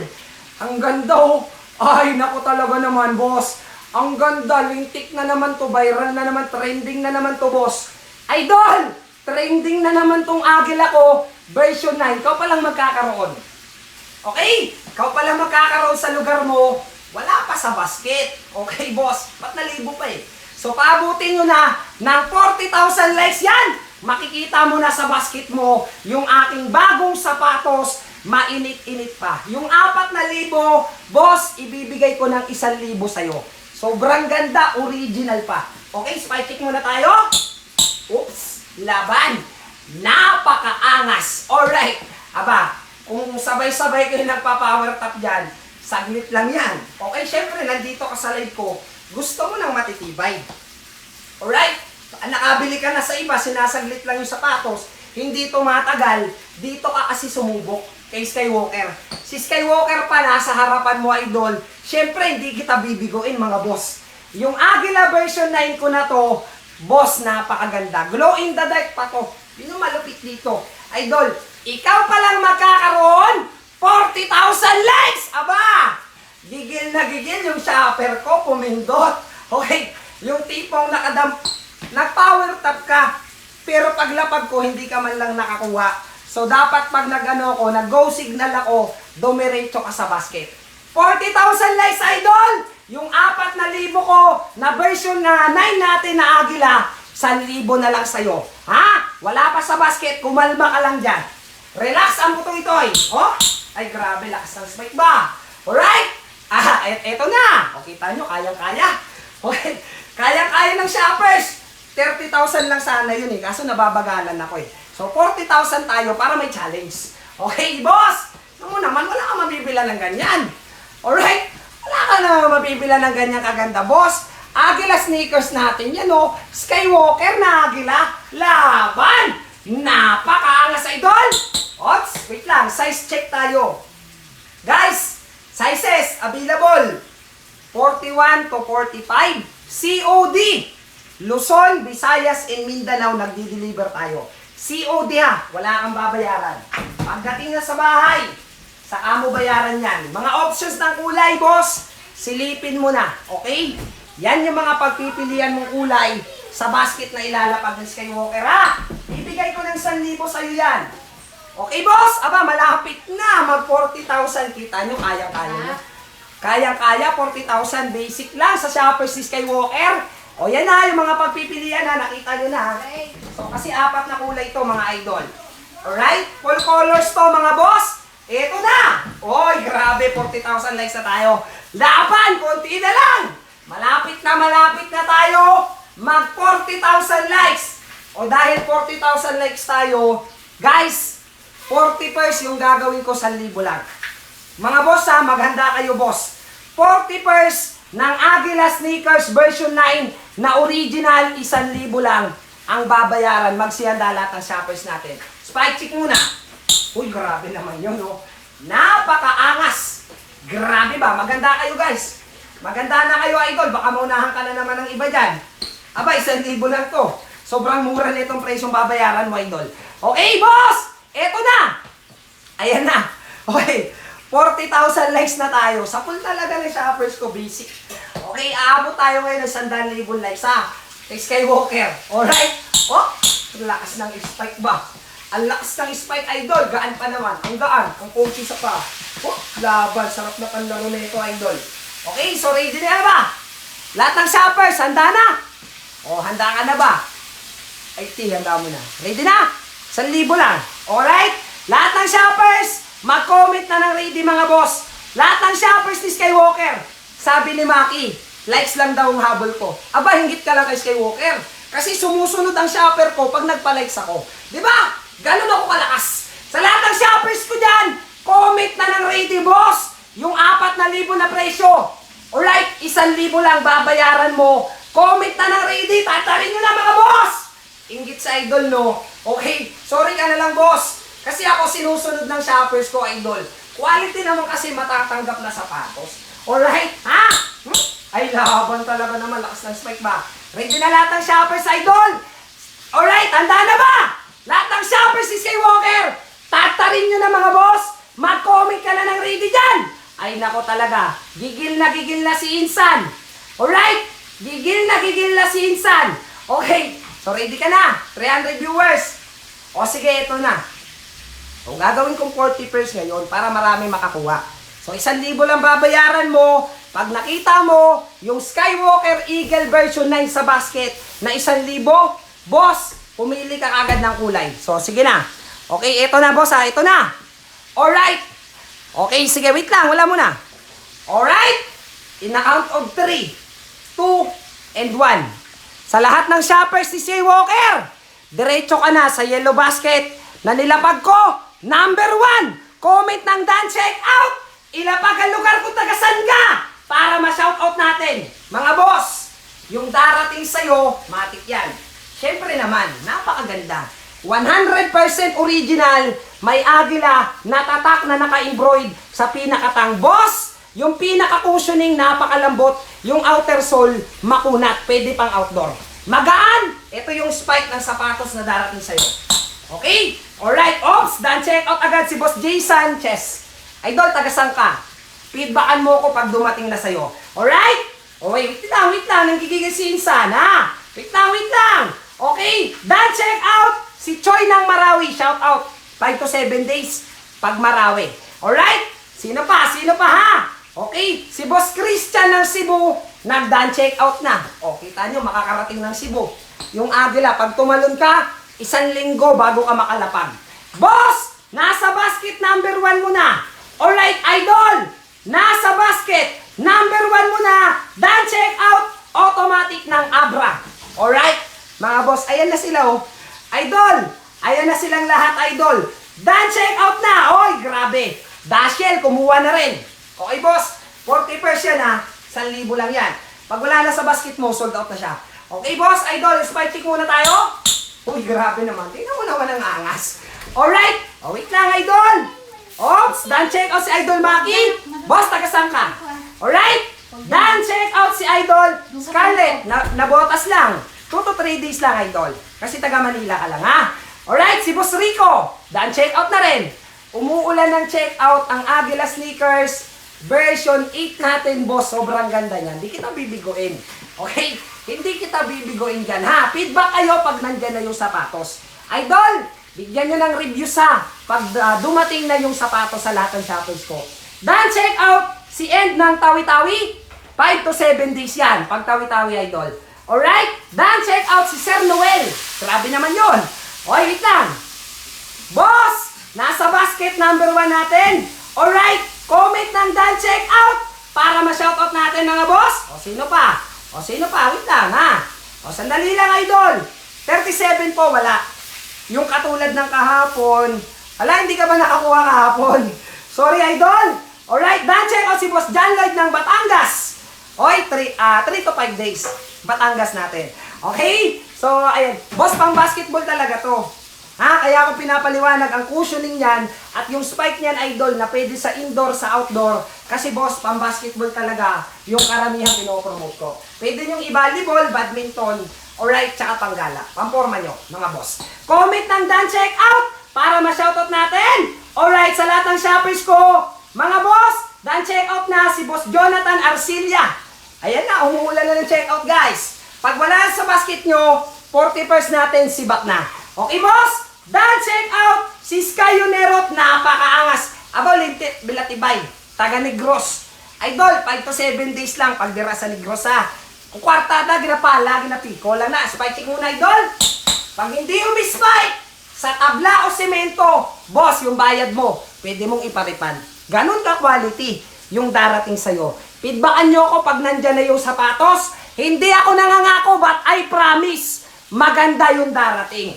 Ang ganda, oh. Ay, naku talaga naman, boss. Ang ganda. Lintik na naman to. Viral na naman. Trending na naman to, boss. Idol! Trending na naman tong agila ko. Version 9. Ikaw palang magkakaroon. Okay? Ikaw palang magkakaroon sa lugar mo. Wala pa sa basket. Okay, boss? 4,000 pa eh. So, paabutin nyo na ng 40,000 likes yan. Makikita mo na sa basket mo yung aking bagong sapatos. Mainit-init pa. Yung 4,000, boss, ibibigay ko ng 1,000 sa'yo. Sobrang ganda. Original pa. Okay, spike check muna tayo. Oops. Laban. Napakaangas. Alright. Aba, kung sabay-sabay kayo nagpa-power top dyan, saglit lang yan. Okay, syempre, nandito ka sa live ko. Gusto mo ng matitibay. Alright? Nakabili ka na sa iba, sinasaglit lang yung sapatos. Hindi tumatagal. Dito ka kasi sumubok kay Skywalker. Si Skywalker pa nasa harapan mo, idol. Syempre, hindi kita bibigoin, mga boss. Yung Agila version 9 ko na to, boss, napakaganda. Glow in the dark pa to. Yun yung malupit dito. Idol, ikaw pa lang magkakaroon 40,000 likes! Aba! Gigil na gigil yung shopper ko, pumindot. Okay, yung tipong nag-power top ka, pero paglapag ko, hindi ka man lang nakakuha. So, dapat pag nag-ano ko, nag-go signal ako, dumiretso ka sa basket. 40,000 likes, idol! Yung 4,000 ko na version na 9 natin na agila, 1,000 na lang sa'yo. Ha? Wala pa sa basket, kumalma ka lang dyan. Relax ang butong ito, eh. Oh? Ay, grabe, lakas ng spike ba? Alright? Eto na. O, kita nyo, kayang-kaya. Okay, kayang-kaya ng shoppers. 30,000 lang sana yun, eh. Kaso nababagalan ako, eh. So, 40,000 tayo para may challenge. Okay, boss? Ano naman, wala kang mabibila ng ganyan. Alright? Wala ka na mabibila ng ganyan kaganda, boss. Agila sneakers natin yan, oh. Skywalker na agila. Laban! Napakaangas, idol! Ops, wait lang. Size check tayo. Guys, sizes available. 41 to 45. COD. Luzon, Visayas, and Mindanao nagdi-deliver tayo. COD ha. Wala kang babayaran. Pagdating na sa bahay, saka mo bayaran yan. Mga options ng kulay, boss, silipin mo na. Okay? Yan yung mga pagpipilian mong kulay sa basket na ilalapag ng Skywalker, ha? Ibigay ko ng 1,000 sa'yo yan. Okay, boss? Aba, malapit na. Mag 40,000. Kita nyo, kayang-kaya nyo. Kayang-kaya, 40,000. Basic lang sa shoppers si Skywalker. O, yan na, yung mga pagpipilian na. Nakita nyo na. So, kasi 4 na kulay ito, mga idol. Alright? Full colors to, mga boss. Ito na. Oy, grabe. 40,000 likes na tayo. Laban, konti na lang. Malapit na tayo. Mag 40,000 likes. O, dahil 40,000 likes tayo, guys, 40 pairs yung gagawin ko 1,000 lang. Mga boss ha, maghanda kayo boss. 40 pairs ng Aguila Sneakers version 9 na original, 1,000 lang ang babayaran. Magsihanda lahat ng shoppers natin. Spike check muna. Uy, grabe naman yun, no? Napakaangas. Grabe ba? Maganda kayo, guys. Maganda na kayo, idol. Baka maunahan ka na naman ng iba dyan. Aba, 1,000 lang to. Sobrang mura na itong presyong babayaran mo, idol. Okay, boss! Eto na! Ayan na. Okay. 40,000 likes na tayo. Sa full talaga ng shoppers ko, basic. Okay, aabot tayo ngayon ng 100,000 likes, ha? Kay Skywalker. Alright? Oh, ang lakas ng spike ba? Ang lakas ng spike, idol. Gaan pa naman. Ang gaan. Ang coachy sa pa. Oh, laban. Sarap na panlaro na ito, idol. Okay, so ready na ba? Lahat ng shoppers, handa na? Oh, handa ka na ba? Ay, handa mo na. Ready na? 1,000 lang. Alright? Lahat ng shoppers, mag-comment na ng ready, mga boss. Lahat ng shoppers ni Skywalker. Sabi ni Maki, likes lang daw ang habol ko. Aba, hinggit ka lang kay Skywalker. Kasi sumusunod ang shopper ko pag nagpa-likes ako. Di ba? Ganun ako kalakas. Sa lahat ng shoppers ko dyan, comment na ng ready, boss. Yung 4,000 na presyo. Alright, 1,000 lang babayaran mo. Comment na ng ready, tatarin nyo na, mga boss. Inggit sa idol, no? Okay, sorry ka na lang, boss. Kasi ako sinusunod ng shoppers ko, idol. Quality naman kasi matatanggap na sapatos. Alright, ha? Ay, laban talaga naman. Lakas ng spike ba? Ready na lahat ng shoppers, idol? Alright, handa na ba? Lahat ng shoppers si Skywalker, tatarin nyo na, mga boss. Mag-comment ka na ng ready dyan. Ay, nako talaga. Gigil na si Insan. Alright? Gigil na si Insan. Okay, so ready ka na? 300 viewers. O sige, ito na. So, gagawin kong 40 pairs ngayon para marami makakuha. So, 1,000 lang babayaran mo. Pag nakita mo yung Skywalker Eagle version 9 sa basket na 1,000, boss, pumili ka agad ng kulay. So, sige na. Okay, ito na, boss, ha. Ito na. Alright. Okay, sige, wait lang. Wala muna. Alright. In a count of 3, 2, and 1. Sa lahat ng shoppers ni Skywalker, diretso ka na sa yellow basket na nilapag ko. Number 1, comment ng Dan check out. Ilapag ang lugar kung tagasan ka para ma-shoutout natin. Mga boss, yung darating sa'yo, matik yan. Siyempre naman, napakaganda. 100% original, may Aguila na tatak na naka-embroid sa pinakatang. Boss, yung pinaka-cushioning napakalambot, yung outer sole makunat, pwede pang outdoor. Magaan, ito yung spike ng sapatos na darating sa'yo. Okay? Alright, ops, dan check out agad si Boss Jay Sanchez. Idol, tagasan ka. Feedbackan mo ko pag dumating na sa'yo. Alright? O wait lang, nanggigigil si Insan, ha? Wait lang. Okay, dan check out si Choi ng Marawi, shout out. 5 to 7 days pag Marawi. Alright? Sino pa, ha? Okay, si Boss Christian ng Cebu, nag-dan check out na. O, kita nyo, makakarating ng Cebu. Yung Aguila, pag tumalon ka, 1 linggo bago ka makalapag. Boss, nasa basket number 1 mo na. Alright, idol, nasa basket number 1 mo na. Dan check out, automatic ng Abra. Alright, mga boss, ayan na sila, oh. Idol, ayan na silang lahat, idol. Dan check out na. Oy, grabe. Dashiell, kumuha na rin. Okay, boss, 40% yan, ha. 1,000 lang yan. Pag wala na sa basket mo, sold out na siya. Okay, boss, idol, spike check muna tayo. Uy, grabe naman. Tingnan mo naman ang angas. Alright, wait lang, idol. Oops, dan check out si Idol Maki. Boss, tagasan ka. Alright, dan check out si Idol Scarlett. Nabotas lang. 2 to 3 days lang, idol. Kasi taga Manila ka lang, ha? Alright, si Boss Rico. Dan check out na rin. Umuulan ng check out ang Aguila Sneakers version 8 natin, boss. Sobrang ganda niyan. Hindi kita bibigoin. Okay? Hindi kita bibigoin dyan, ha? Feedback kayo pag nandyan na yung sapatos. Idol, bigyan nyo ng review sa pag dumating na yung sapatos sa lahat ng shoppers ko. Dan check out si End ng Tawi-Tawi. 5 to 7 days yan. Pag Tawi-Tawi, idol. Alright? Dan check out si Sir Noel. Grabe naman yun. Oy, wait lang. Boss, nasa basket number 1 natin. Alright? Comment ng Dan check out para ma-shoutout natin, mga boss. O sino pa? Wait lang, ha? O, sandali lang, idol. 37 po, wala. Yung katulad ng kahapon. Ala, hindi ka ba nakakuha kahapon? Sorry, idol. Alright, dan check out si Boss John Lloyd ng Batangas. Oy, 3 to 5 days. Batangas natin. Okay? So, ayan. Boss, pang basketball talaga to. Ha? Kaya ako pinapaliwanag ang cushioning niyan at yung spike niyan, idol, na pwede sa indoor, sa outdoor. Kasi boss, pang basketball talaga yung karamihan pinopromote ko. Pwede yung i-volleyball, badminton, alright, tsaka panggala. Pamporma nyo, mga boss. Comment ng Dan Check Out para ma-shoutout natin. Alright, sa lahat ng shoppers ko, mga boss, Dan Check Out na si Boss Jonathan Arcilia. Ayan na, umuulan na ng check out, guys. Pag wala sa basket nyo, 40% natin sibak na. Okay, boss? Dan check out si Sky Unerot, napakaangas. Aba, lintit, bilatibay, taga Negros. Idol, 5 to 7 days lang pagdira sa Negros, ha. Kung kwartada, ginapala, ginapiko lang na. Spike check muna, idol. Pag hindi umispike sa tabla o semento, boss, yung bayad mo, pwede mong iparipan. Ganun ka quality yung darating sa'yo. Feedbackan nyo ako pag nandyan na yung sapatos. Hindi ako nangangako, but I promise, maganda yung darating.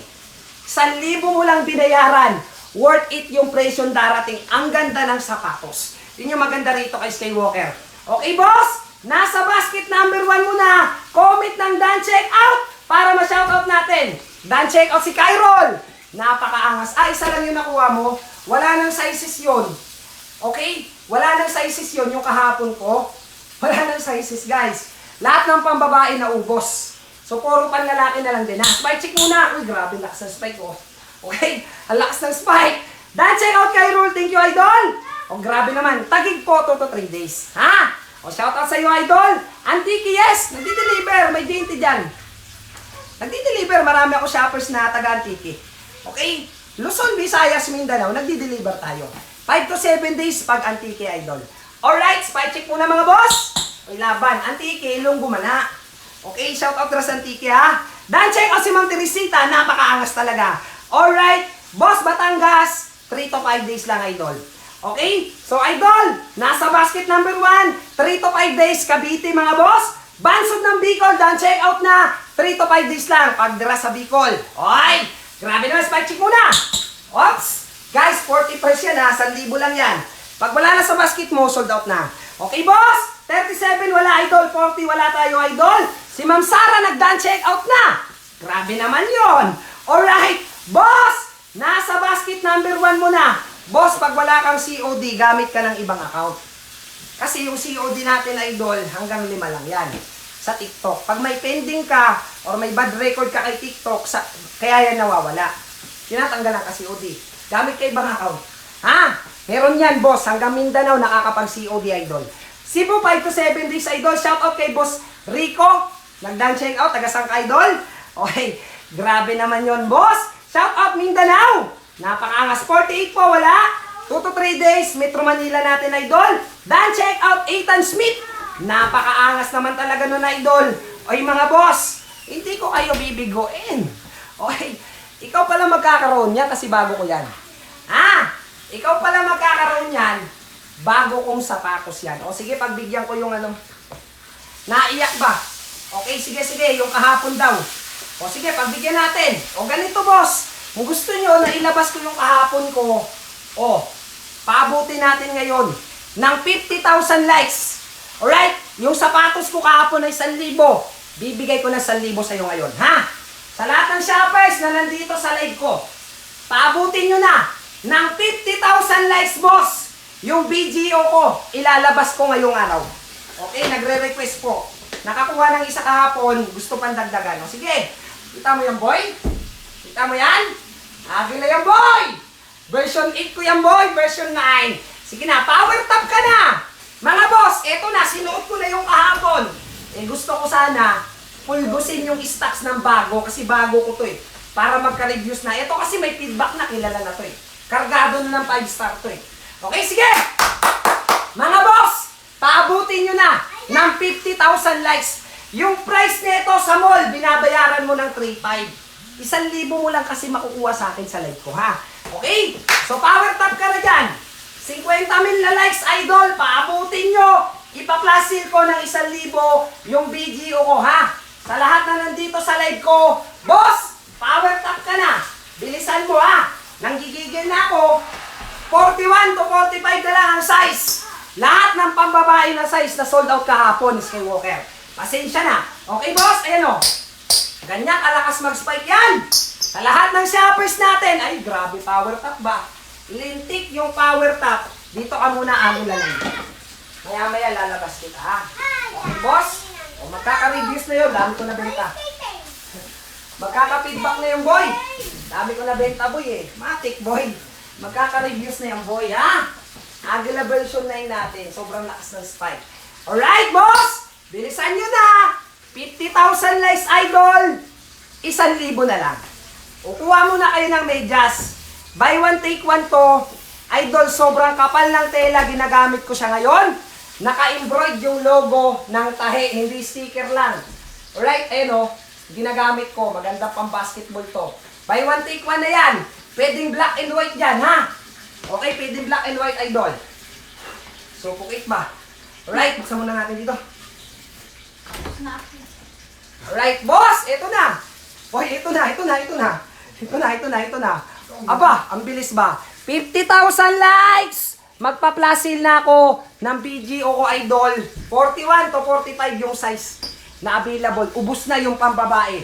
1,000 mo lang binayaran, worth it yung presyo darating. Ang ganda ng sapatos. Yun yung maganda rito kay Skywalker. Okay, boss? Nasa basket number 1 mo na. Comment ng Dan Check Out para ma-shoutout natin. Dan Check Out si Kyrol. Napakaangas. Isa lang yung nakuha mo. Wala nang sizes yun. Okay? Wala nang sizes yun yung kahapon ko. Wala nang sizes, guys. Lahat ng pambabae na ubos. So, puro panlalaki na lang din. Spike check muna. Uy, grabe, lakas ng spike, oh. Okay? Ang lakas ng spike. Dan check out kay Rule. Thank you, idol. Oh, grabe naman. Tagig po 2 to 3 days. Ha? O, shout out sa iyo, idol. Antiki, yes. Nagdi-deliver. May 20 dyan. Nagdi-deliver. Marami ako shoppers na taga-Antiki. Okay? Luzon, Visayas, Mindanao. Nagdi-deliver tayo. 5 to 7 days pag Antiki, idol. Alright, spike check muna, mga boss. Uy, laban. Antiki, ilong gumana. Okay, shout out sa Antiki, ha. Dan check out si Ma'am Teresita, napakaangas talaga. Alright, Boss Batangas, 3 to 5 days lang, idol. Okay, so idol, nasa basket number 1, 3 to 5 days, Cavite, mga boss. Bansod ng Bicol, dan check out na, 3 to 5 days lang, pagdira sa Bicol. Oy, grabe naman, spike check muna. Ops, guys, 40% ha, 1,000 lang yan. Pag wala na sa basket mo, sold out na. Okay, boss? 37 wala, idol. 40 wala tayo, idol. Si Ma'am Sara nag-dan check out na. Grabe naman yon. Alright, boss! Nasa basket number 1 mo na. Boss, pag wala kang COD, gamit ka ng ibang account. Kasi yung COD natin, idol, hanggang 5 lang yan. Sa TikTok. Pag may pending ka, or may bad record ka kay TikTok, kaya yan nawawala. Tinatanggalan ka COD. Gamit ka ibang account. Ha? Meron yan, boss. Hanggang Mindanao, nakakapag-COD, idol. Cebu, 5 to 7 days, idol. Shout out kay Boss Rico. Nag-dan check out. Tagasang ka, idol. Okay. Grabe naman yon, boss. Shout out Mindanao. Napakaangas. 48 po, wala. 2 to 3 days. Metro Manila natin, idol. Dan check out Ethan Smith. Napakaangas naman talaga nun, idol. Oy, mga boss. Hindi ko kayo bibigoin. Okay. Ikaw pala magkakaroon yan kasi bago ko yan. Ikaw pala magkakaroon yan. Bago kong sapatos yan. O sige, pagbigyan ko yung ano. Naiyak ba? Okay, sige, yung kahapon daw. O sige, pagbigyan natin. O ganito, boss. Kung gusto nyo na ilabas ko yung kahapon ko, paabutin natin ngayon ng 50,000 likes. Alright? Yung sapatos ko kahapon ay 1,000. Bibigay ko na 1,000 sa'yo ngayon, ha? Sa lahat ng shoppers na nandito sa live ko, paabutin nyo na ng 50,000 likes, boss. Yung BGO ko, ilalabas ko ngayong araw. Okay, nagre-request po. Nakakuha ng isa kahapon, gusto pang dagdagan. O sige, kita mo yan, boy? Kita mo yan? Agila yan, boy! Version 8 ko yan, boy. Version 9. Sige na, power top ka na! Mga boss, eto na, sinuot ko na yung kahapon. Gusto ko sana, pulbusin yung stocks ng bago, kasi bago ko to para magka-reviews na. Ito kasi may feedback na, kilala na to Kargado na ng 5 star to Okay, sige! Mga boss, paabutin nyo na ng 50,000 likes. Yung price nito sa mall, binabayaran mo ng 3,500. 1,000 mo lang kasi makukuha sa akin sa live ko, ha? Okay? So, power top ka na dyan. 50,000 na likes, idol. Paabutin nyo. Ipa-plasil ko ng 1,000 yung BGO ko, ha? Sa lahat na nandito sa live ko, boss, power top ka na. Bilisan mo, ha? Nanggigigil na ako. 41 to 45 na lang ang size. Lahat ng pambabae na size na sold out kahapon, Skywalker. Pasensya na. Okay, boss? Ayan o. Ganyan kalakas mag-spike yan. Sa lahat ng shoppers natin, ay grabe power top ba? Lintik yung power top. Dito ka muna lang. Maya-maya lalabas kita, ha? Okay, boss? O magkaka-reviews na yun, dami ko na benta. Magkaka-feedback na yung boy. Dami ko na benta, boy eh. Matik, boy. Magkaka-reviews na yung boy, ha? Agila version 9 natin. Sobrang lakas ng spike. Alright, boss! Bilisan nyo na! 50,000 likes, idol! 1,000 na lang. Kukuha muna kayo ng medyas. Buy one, take one to. Idol, sobrang kapal ng tela. Ginagamit ko siya ngayon. Naka-embroid yung logo ng tahe. Hindi sticker lang. Alright, ayun o. Ginagamit ko. Maganda pang basketball to. Buy one, take one na yan. Pwedeng black and white yan, ha? Okay, pwedeng black and white, idol. So, pukit ba? Alright, buksan muna natin dito. Alright, boss! Ito na! Boy, ito na. Aba, ang bilis ba? 50,000 likes! Magpa-plus na ako ng BGO ko, idol. 41 to 45 yung size na available. Ubus na yung pambabae.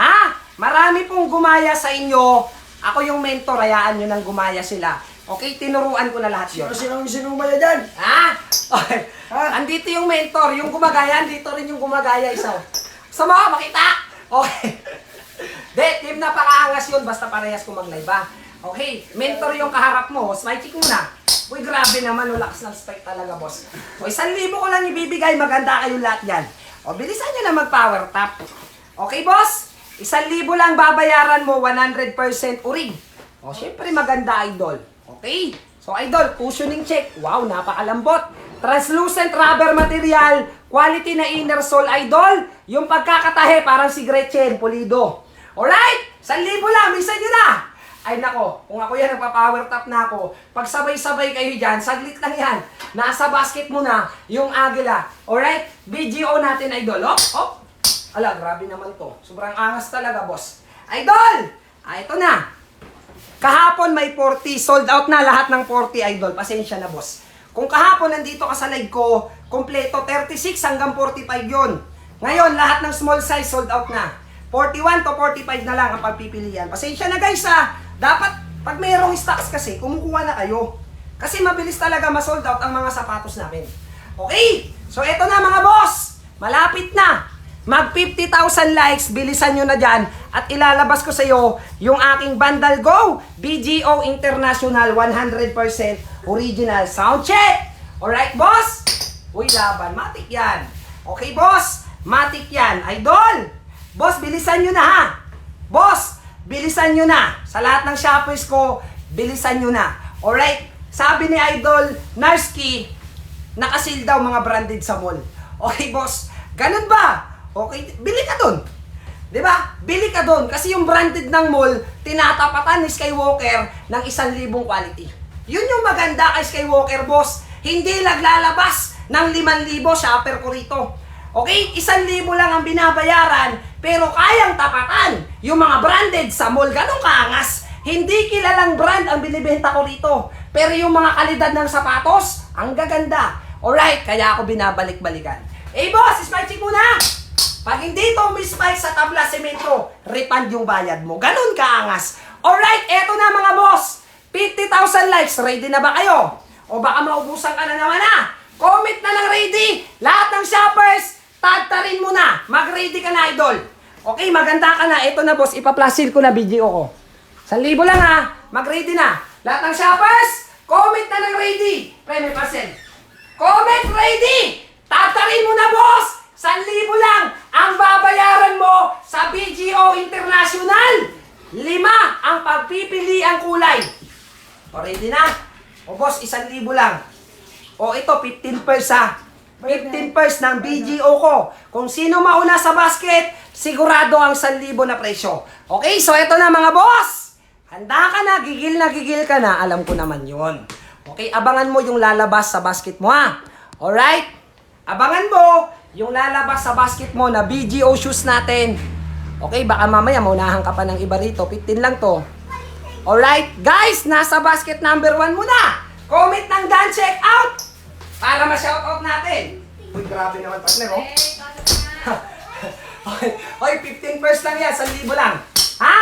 Ha? Marami pong gumaya sa inyo. Ako yung mentor, hayaan nyo nang gumaya sila. Okay, tinuruan ko na lahat yun. Sino maya dyan? Ha? Okay. Andito yung mentor, yung gumagaya, andito rin yung gumagaya isa. Sa mga makita? Okay. De, team na pakaangas yun, basta parehas ko mag-live, ha? Okay, mentor yung kaharap mo, smile check muna. Uy, grabe naman, lakas ng spike talaga, boss. O, 1,000 ko lang ibibigay, maganda kayong lahat yan. O, bilisan nyo na mag-power tap. Okay, boss? 1,000 lang babayaran mo, 100% urig. O, syempre maganda, idol. Okay? So, idol, cushioning check. Wow, napakalambot. Translucent rubber material. Quality na inner sole, idol. Yung pagkakatahe, parang si Gretchen, pulido. Alright? 1,000 lang, minsan nyo na. Ay nako, kung ako yan, nagpa-power top na ako. Pag sabay-sabay kayo dyan, saglit lang yan. Nasa basket mo na yung agila. Alright? BGO natin, idol. Oh. Ala, grabe naman to. Sobrang angas talaga, boss. Idol! Ito na. Kahapon may 40, sold out na lahat ng 40, idol. Pasensya na, boss. Kung kahapon nandito ka sa live ko, kompleto 36 hanggang 45 yon. Ngayon, lahat ng small size sold out na. 41 to 45 na lang ang pagpipilian. Pasensya na, guys, ha. Dapat, pag mayroong stocks kasi, kumukuha na kayo. Kasi mabilis talaga ma-sold out ang mga sapatos namin. Okay? So, eto na, mga boss. Malapit na. Mag 50,000 likes, bilisan nyo na dyan at ilalabas ko sa iyo yung aking Bandal Go BGO International 100% original sound check. Alright, boss? Uy, laban. Matik yan. Okay, boss? Matik yan. Idol! Boss, bilisan nyo na, ha? Boss, bilisan nyo na. Sa lahat ng shoppers ko, bilisan nyo na. Alright? Sabi ni Idol Narski, nakasil daw mga branded sa mall. Okay, boss? Ganun ba? Okay, bili ka dun. Diba? Bili ka dun. Kasi yung branded ng mall, tinatapatan ni Skywalker ng 1,000 quality. Yun yung maganda kay Skywalker, boss. Hindi naglalabas ng 5,000 shopper ko rito. Okay? 1,000 lang ang binabayaran, pero kayang tapatan yung mga branded sa mall. Ganun kaangas. Hindi kilalang brand ang binibenta ko rito. Pero yung mga kalidad ng sapatos, ang gaganda. Alright, kaya ako binabalik-balikan. Boss, smile check muna! Pag hindi to spike sa tabla semento, refund yung bayad mo. Ganun kaangas. Alright, eto na mga boss. 50,000 likes. Ready na ba kayo? O baka maubusan ka na naman, ha? Comment na lang ready. Lahat ng shoppers, tagtarin mo na. Mag-ready ka na, idol. Okay, maganda ka na. Eto na, boss. Ipa-plasil ko na video ko. 1,000 lang, ha? Mag-ready na. Lahat ng shoppers, comment na lang ready. Pre, may parcel. Comment ready. Tagtarin mo na, boss. 1,000 lang ang babayaran mo sa BGO International. 5 ang pagpipili ang kulay. O, ready na? O, boss, 1,000 lang. O, ito, 15 pairs, ha? 15 pairs ng BGO ko. Kung sino mauna sa basket, sigurado ang 1,000 na presyo. Okay, so ito na mga boss. Handa ka na, gigil ka na. Alam ko naman yon. Okay, abangan mo yung lalabas sa basket mo, ha? Alright? Abangan mo yung lalabas sa basket mo na BGO shoes natin. Okay, baka mamaya maunahan ka pa ng iba rito. 15 lang to. Alright, guys, nasa basket number 1 muna. Comment ng done check out. para ma-shoutout natin. Uy, grabe naman partner, oh. Oy, 15 first lang yan, 1,000 lang. Ha?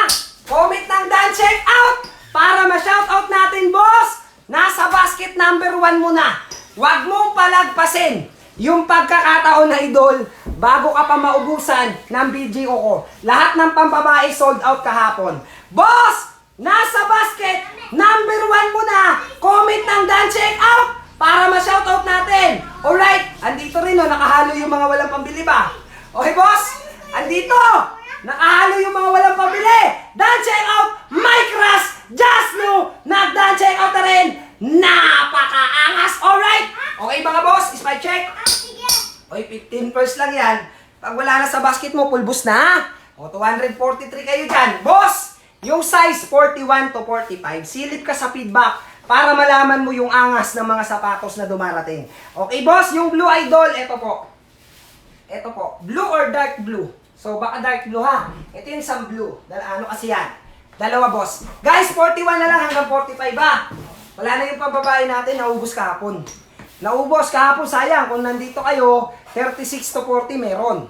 Comment ng done check out para ma-shoutout natin, boss. Nasa basket number 1 muna. Huwag mong palagpasin yung pagkakataon na idol bago ka pa maubusan ng BGO ko. Lahat ng pambabae sold out kahapon. Boss, nasa basket number 1 muna. Comment ng done check out para ma-shoutout natin. Alright, andito rin, oh, nakahalo yung mga walang pambili ba? Okay, boss? Andito! Nakahalo yung mga walang pabili! Dan check out! Mike Ras! Jasno! Nag-dan check out na rin! Napakaangas! Alright! Okay mga boss, spy check! Okay, 15 first lang yan. Pag wala na sa basket mo, pulbos na. O, 243 kayo dyan. Boss! Yung size 41 to 45, silip ka sa feedback para malaman mo yung angas ng mga sapatos na dumarating. Okay, boss? Yung Blue Idol, eto po. Ito po, blue or dark blue? So, baka dark blue ha. Ito yung isang blue. Ano kasi yan? Dalawa, boss. Guys, 41 na lang hanggang 45 ha. Wala na yung pambabae natin, naubos kahapon. Naubos kahapon, sayang. Kung nandito kayo, 36 to 40 meron.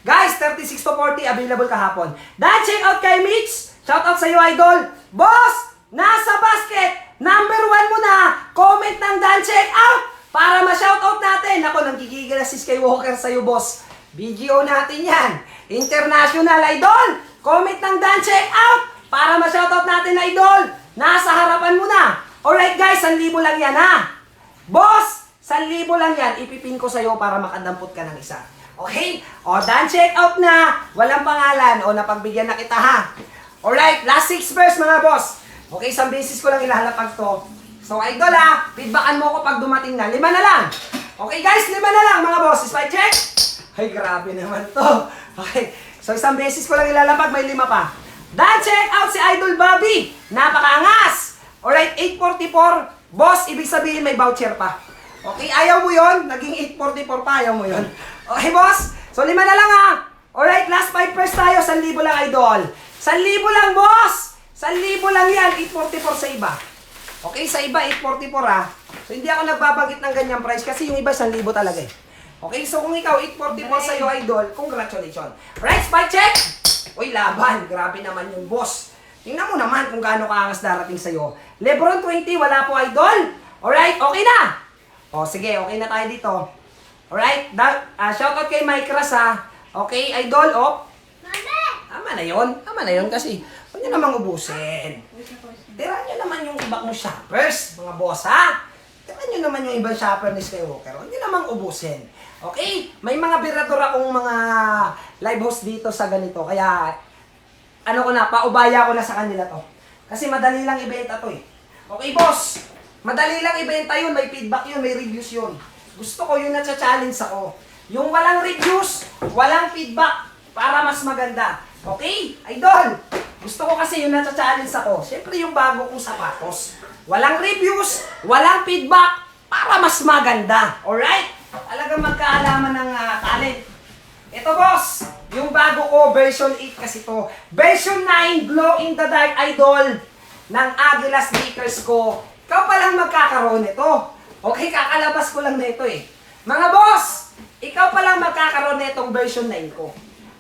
Guys, 36 to 40 available kahapon. Dahil check out kay Mitch. Shout out sa iyo, idol. Boss, nasa basket. Number 1 mo na. Comment ng Dan check out para ma-shoutout natin. Ako, nagkikigil na si Skywalker sa'yo, boss. BGO natin yan. International Idol. Comment ng Dan check out para ma-shoutout natin, idol. Nasa harapan mo na. Alright, guys, 1,000 lang yan, ha? Boss, 1,000 lang yan. Ipipin ko sa'yo para makadampot ka ng isa. Okay? O, Dan check out na. Walang pangalan. O, napagbigyan na kita, ha? Alright, last 6 verse, mga boss. Okay, isang beses ko lang ilalapag to. So, idol ha, feedbackan mo ko pag dumating na. 5 na lang. Okay guys, 5 na lang mga boss. Spy check. Ay, grabe naman to. Okay, so isang beses ko lang ilalapag, may 5 pa. Dan check out si Idol Bobby. Napakaangas. Alright, 844. Boss, ibig sabihin may voucher pa. Okay, ayaw mo yon, naging 844 pa, ayaw mo yon. Okay boss, so 5 na lang ha. Alright, last 5 first tayo, 1,000 lang idol. 1,000 lang boss. 1,000 lang yan, 844 sa iba. Okay, sa iba, 844 ha. So, hindi ako nagbabanggit ng ganyang price kasi yung iba, 1,000 talaga eh. Okay, so kung ikaw, 844 sa'yo, idol, congratulations. Right, spy check! Uy, laban. Grabe naman yung boss. Tingnan mo naman kung gaano kaangas darating sa'yo. Lebron 20, wala po, idol. Alright, okay na. O, sige, okay na tayo dito. Alright, shoutout kay Mike Ras ha. Okay, idol, Tama na yun kasi huwag nyo namang ubusin. Tira nyo naman yung iba kong shoppers, mga boss ha. Tira nyo naman yung ibang shopper ni Skywalker. Huwag nyo namang ubusin. Okay? May mga birador akong mga live host dito sa ganito. Kaya, paubaya ko na sa kanila to. Kasi madali lang ibenta to eh. Okay boss, madali lang ibenta yun. May feedback yun, may reviews yun. Gusto ko yun na challenge ako. Yung walang reviews, walang feedback, para mas maganda. Okay? Idol! Gusto ko kasi yung nasa-challenge ako. Siyempre yung bago kong sapatos. Walang reviews, walang feedback, para mas maganda. Alright? Talagang magkaalaman ng talent. Ito boss, yung bago ko, version 8 kasi to. Version 9, glow in the dark idol ng Aguila sneakers ko. Ikaw palang magkakaroon nito. Okay, kakalabas ko lang na ito eh. Mga boss, ikaw palang magkakaroon nitong version 9 ko.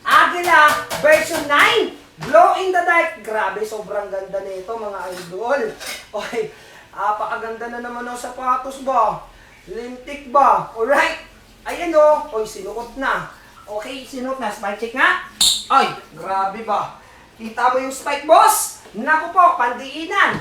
Aguila version 9, glow in the dark. Grabe, sobrang ganda nito mga idol. Okay, apakaganda na naman ng sapatos ba? Lintik ba? Alright. Ayan o. Oy, sinuot na. Okay, sinuot na. Spike check nga. Ay, grabe ba? Kita mo yung spike, boss? Naku po, pandiinan.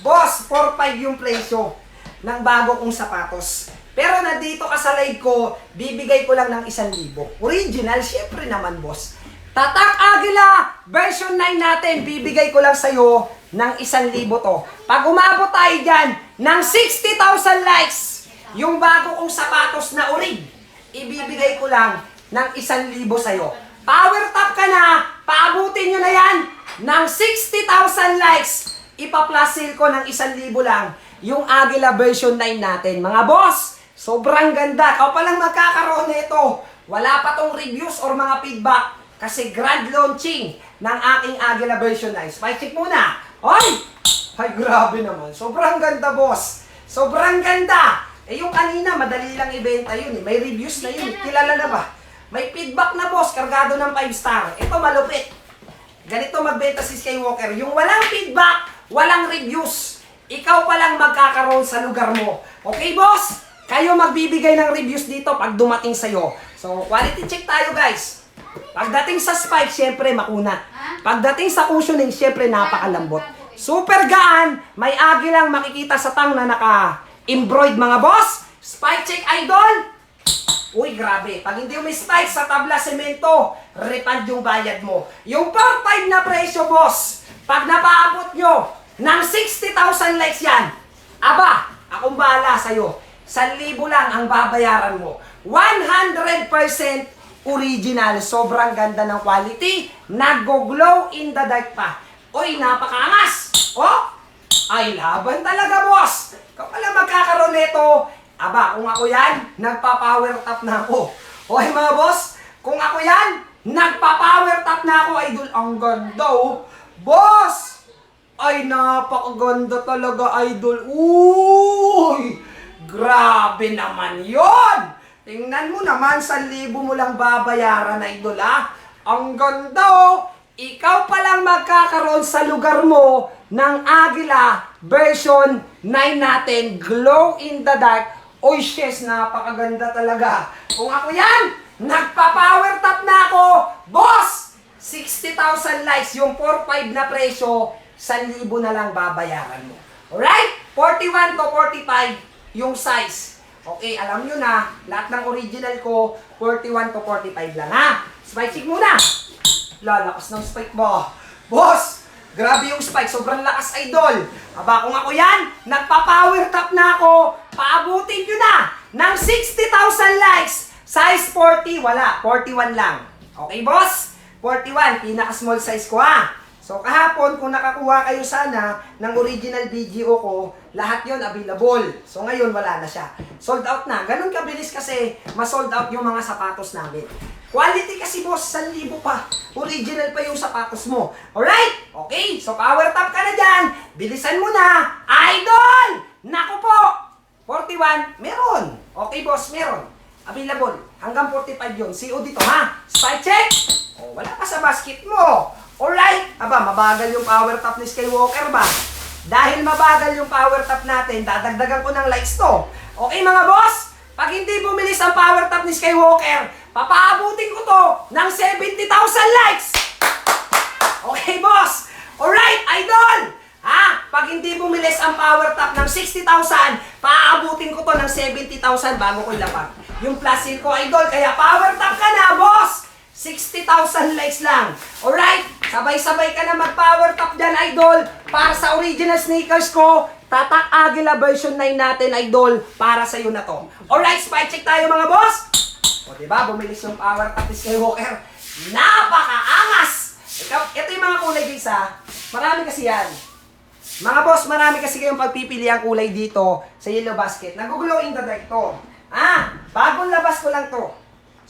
Boss, 4-5 yung presyo ng bago kong sapatos. Pero nandito ka sa live ko, bibigay ko lang ng 1,000. Original, syempre naman, boss. Tatak Aguila, version 9 natin, bibigay ko lang sa'yo ng 1,000 to. Pag umabot tayo dyan ng 60,000 likes, yung bago kong sapatos na orig, ibibigay ko lang ng 1,000 sa'yo. Power tap ka na, paabutin nyo na yan ng 60,000 likes. Ipa-plus ko ng 1,000 lang yung Aguila version 9 natin. Mga boss, sobrang ganda. Kau palang magkakaroon nito. Wala pa tong reviews or mga feedback kasi grand launching ng aking Aguila version 9. Spike check muna. Ay, grabe naman. Sobrang ganda, boss. Sobrang ganda. Eh yung kanina, madali lang ibenta yun eh. May reviews na yun. Kilala na ba? May feedback na boss, kargado ng 5 star. Ito malupit. Ganito magbenta si Skywalker. Yung walang feedback, walang reviews. Ikaw pa lang magkakaroon sa lugar mo. Okay boss? Kayo magbibigay ng reviews dito pag dumating sa'yo. So, quality check tayo guys. Pagdating sa spike, syempre makunat. Pagdating sa cushioning, syempre napakalambot. Super gaan, may agi lang makikita sa tang na naka-embroid mga boss. Spike check idol. Uy, grabe. Pag hindi may spike sa tabla semento, refund yung bayad mo. Yung 4-5 na presyo, boss, pag napaabot nyo ng 60,000 likes yan, aba, akong bahala sa'yo. 1,000 lang ang babayaran mo. 100% original. Sobrang ganda ng quality. Nag-glow in the dark pa. Uy, napakaangas. Oh, ay laban talaga, boss. Ikaw pala magkakaroon nito. Aba, kung ako yan, nagpa-power tap na ako. Okay mga boss, kung ako yan, nagpa-power tap na ako, idol. Ang ganda, oh. Boss! Ay, napakaganda talaga, idol. Uy! Grabe naman yon. Tingnan mo naman, 1,000 mo lang babayaran, idol, ha? Ang ganda, oh. Ikaw pa lang magkakaroon sa lugar mo ng Agila version 9 natin, glow in the dark. Oy, shes, napakaganda talaga. Kung ako yan, nagpa-power tap na ako. Boss, 60,000 likes, yung 4-5 na presyo, 1,000 na lang babayaran mo. Alright? 41 to 45 yung size. Okay, alam nyo na, lahat ng original ko, 41 to 45 lang ha. Spike check muna. Lalakas ng spike mo. Boss, grabe yung spike, sobrang lakas idol. Aba, kung ako yan, nagpa-power tap na ako, paabutin nyo na ng 60,000 likes. Size 40, wala, 41 lang. Okay boss? 41, pinaka-small size ko ha. So kahapon, kung nakakuha kayo sana ng original video ko, lahat yon available. So ngayon, wala na siya. Sold out na. Ganun kabilis kasi ma-sold out yung mga sapatos namin. Quality kasi boss, 1,000 pa. Original pa yung sapatos mo. Alright? Okay, so power tap ka na dyan. Bilisan mo na. Idol! Naku po! 41, meron. Okay boss, meron. Available. Hanggang 45 yun. COD dito ha. Spike check. Oh, wala pa sa basket mo. Alright. Aba, mabagal yung power tap ni Skywalker ba? Dahil mabagal yung power tap natin, dadagdagan ko ng likes to. Okay mga boss? Pag hindi bumilis ang power tap ni Skywalker, papaabutin ko to ng 70,000 likes. Okay boss? Alright, idol! Ha? Pag hindi bumilis ang power tap ng 60,000, paaabutin ko to ng 70,000 bago ko ilapag. Yung plasil ko, idol, kaya power tap ka na, boss! 60,000 likes lang. Alright? Sabay-sabay ka na mag-power tap dyan, idol, para sa original sneakers ko. Tatak Agila version 9 natin, idol, para sa'yo na to. Alright, spy check tayo mga boss. O diba, bumilis yung power tap ni Skywalker. Napakaangas! Ito yung mga kulay guys ha. Marami kasi yan. Mga boss, marami kasi kayong pagpipili ang kulay dito sa yellow basket. Nag-glow in the dark to. Bagong labas ko lang to.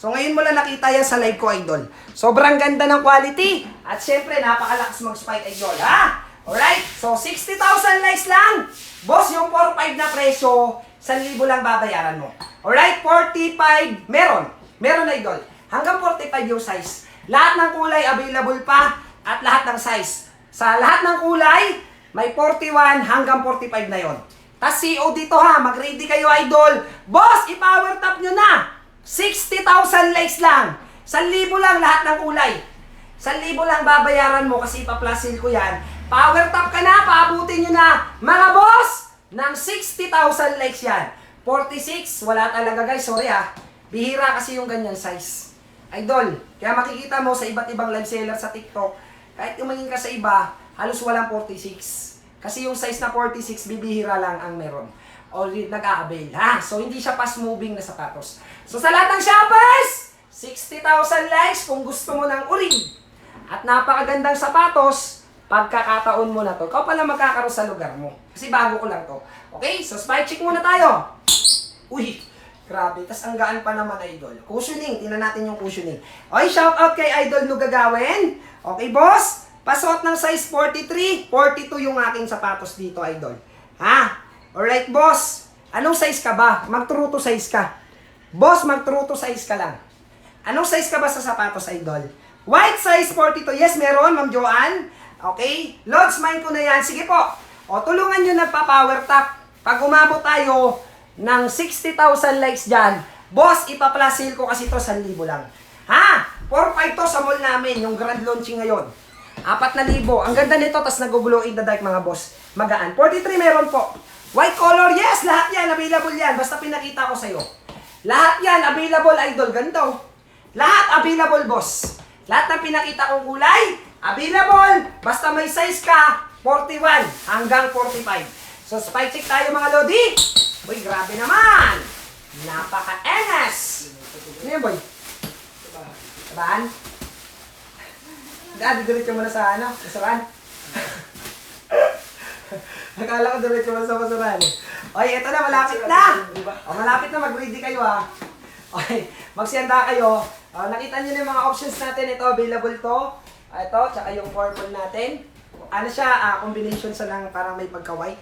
So ngayon mo lang nakita yan sa live ko, idol. Sobrang ganda ng quality. At syempre, napakalakas mag-spike, idol, ha? Alright? So 60,000 likes lang. Boss, yung 4-5 na presyo, 1,000 lang babayaran mo. Alright? 45, meron. Meron, idol. Hanggang 45 yung size. Lahat ng kulay available pa at lahat ng size. Sa lahat ng kulay, may 41 hanggang 45 na yon. Tas CO dito ha, mag-ready kayo, idol. Boss, i-power tap nyo na. 60,000 likes lang. 1,000 lang lahat ng kulay. 1,000 lang babayaran mo kasi ipa-plusil ko yan. Power tap ka na, paabutin nyo na. Mga boss, ng 60,000 likes yan. 46, wala talaga guys, sorry ha. Bihira kasi yung ganyan size. Idol, kaya makikita mo sa iba't ibang live seller sa TikTok, kahit tumingin ka sa iba, halos walang 46. Kasi yung size na 46, bibihira lang ang meron. Already nag-a-avail, ha? So, hindi siya fast-moving na sapatos. So, sa lahat ng shoppers, 60,000 likes kung gusto mo ng uring. At napakagandang sapatos, pagkakataon mo na to. Ikaw pala magkakaroon sa lugar mo. Kasi bago ko lang to. Okay? So, spy check muna tayo. Uy, grabe. Tas ang gaan pa naman, idol. Cushioning. Tingnan natin yung cushioning. Okay, shout out kay Idol Nugagawin. Okay, boss? Pasuot ng size 43, 42 yung aking sapatos dito, idol. Ha? Alright, boss. Anong size ka ba? Mag-true to size ka. Boss, mag-true to size ka lang. Anong size ka ba sa sapatos, idol? White size 42. Yes, meron, Ma'am Joanne. Okay? Lods, mind ko na yan. Sige po. O, tulungan nyo nagpa-power tap. Pag umabot tayo ng 60,000 likes dyan, boss, ipa-plus ko kasi to 1,000 lang. Ha? 4-5 to sa mall namin, yung grand launching ngayon. 4,000. Ang ganda nito, tas nag-glow in the dark mga boss. Magaan. 43 meron po. White color, yes, lahat yan, available yan. Basta pinakita ko sa'yo. Lahat yan, available, idol. Ganda oh. Lahat available, boss. Lahat ng pinakita kong kulay, available. Basta may size ka, 41 hanggang 45. So, spy check tayo mga lodi. Uy, grabe naman. Napaka-enes. Ano yan, boy? Sabaan? Diretso mo na sa ano? Basuran? Akala ko diretso mo na sa basuran. Oy, eto na, malapit na! O, malapit na, mag-ready kayo ha. Okay, magsiyanda kayo. Nakita nyo na yung mga options natin. Ito, available to. Ito, tsaka yung purple natin. Ano siya, combination sa lang parang may pagka-white.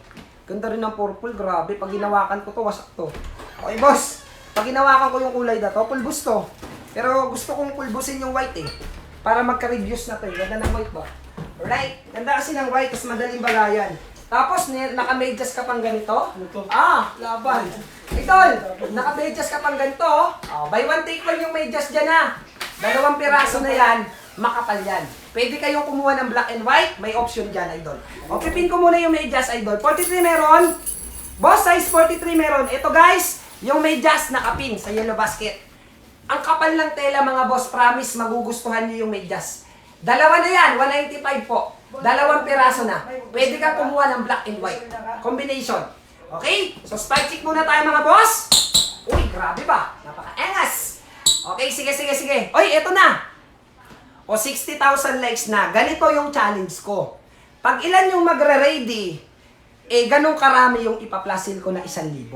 Ganda rin ng purple, grabe. Pag ginawakan ko to, wasak to. Okay, boss. Pag ginawakan ko yung kulay na to, pulbus to. Pero gusto kong pulbusin yung white eh. Para magka-reviews na to. Ganda ng white ba? Alright. Ganda kasi ng white, tapos madaling bagayan. Tapos, naka-medyas ka pang ganito. Laban. Idol, naka-medyas ka pang ganito. Buy one take one yung medyas dyan ha. 2 piraso na yan, makapal yan. Pwede kayong kumuha ng black and white, may option dyan, idol. O, pipin ko muna yung medyas, idol. 43 meron. Boss, size 43 meron. Ito guys, yung medyas nakapin sa yellow basket. Ang kapal ng tela mga boss, promise, magugustuhan nyo yung medyas. 2 na yan, 195 po. 2 piraso na. Pwede kang kumuha ng black and white. Combination. Okay? So, spy check muna tayo mga boss. Uy, grabe ba? Napaka-engas. Okay, sige. Uy, eto na. O, 60,000 likes na. Ganito yung challenge ko. Pag ilan yung magre-ready, ganun karami yung ipaplasil ko na 1,000.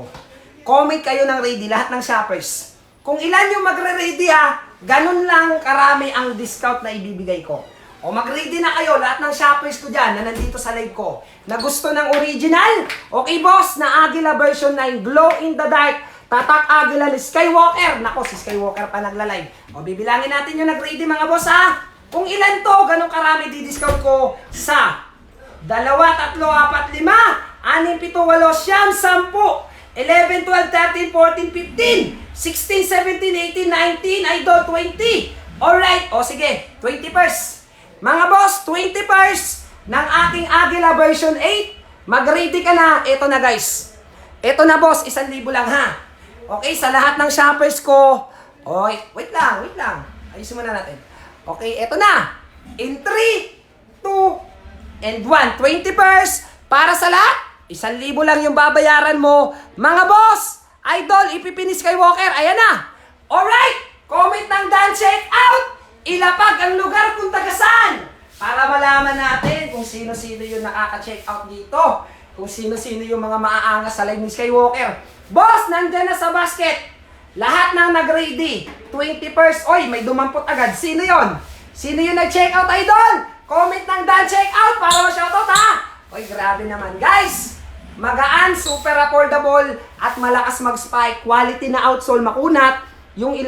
Comment kayo ng ready, lahat ng shoppers. Kung ilan yung magre-ready ganun lang karami ang discount na ibibigay ko. O mag-ready na kayo, lahat ng shoppers ko dyan na nandito sa live ko, na gusto ng original. Okay boss, na Agila version 9, glow in the dark, tatak Agila ni Skywalker. Nako, si Skywalker pa nagla-live. O bibilangin natin yung nag-ready mga boss ha. Kung ilan to, ganun karami di-discount ko sa 2, 3, 4, 5, 6, 7, 8, 9, 10, 11, 12, 13, 14, 15, 16, 17, 18, 19, idol, 20. Alright, o sige, 20 pairs. Mga boss, 20 pairs ng aking Agila version 8. Mag-ready ka na. Ito na guys. Ito na boss, 1,000 lang ha. Okay, sa lahat ng shoppers ko. Okay, wait lang. Ayusin muna natin. Okay, ito na. In 3, 2, and 1. 20 pairs para sa lahat. 1,000 lang yung babayaran mo. Mga boss, idol, ipipini Skywalker. Ayan na. Alright, comment ng done check out. Ilapag ang lugar kung taga saan. Para malaman natin kung sino-sino yung nakaka-check out dito. Kung sino-sino yung mga maaangas sa live ni Skywalker. Boss, nandyan na sa basket. Lahat ng nag-ready. 20 pairs. Oy, may dumampot agad. Sino yon? Sino yung nag-check out, idol? Comment ng done check out para ma-shoutout ha. Oy, grabe naman. Guys, magaan, super affordable, at malakas mag-spike. Quality na outsole, makunat. Yung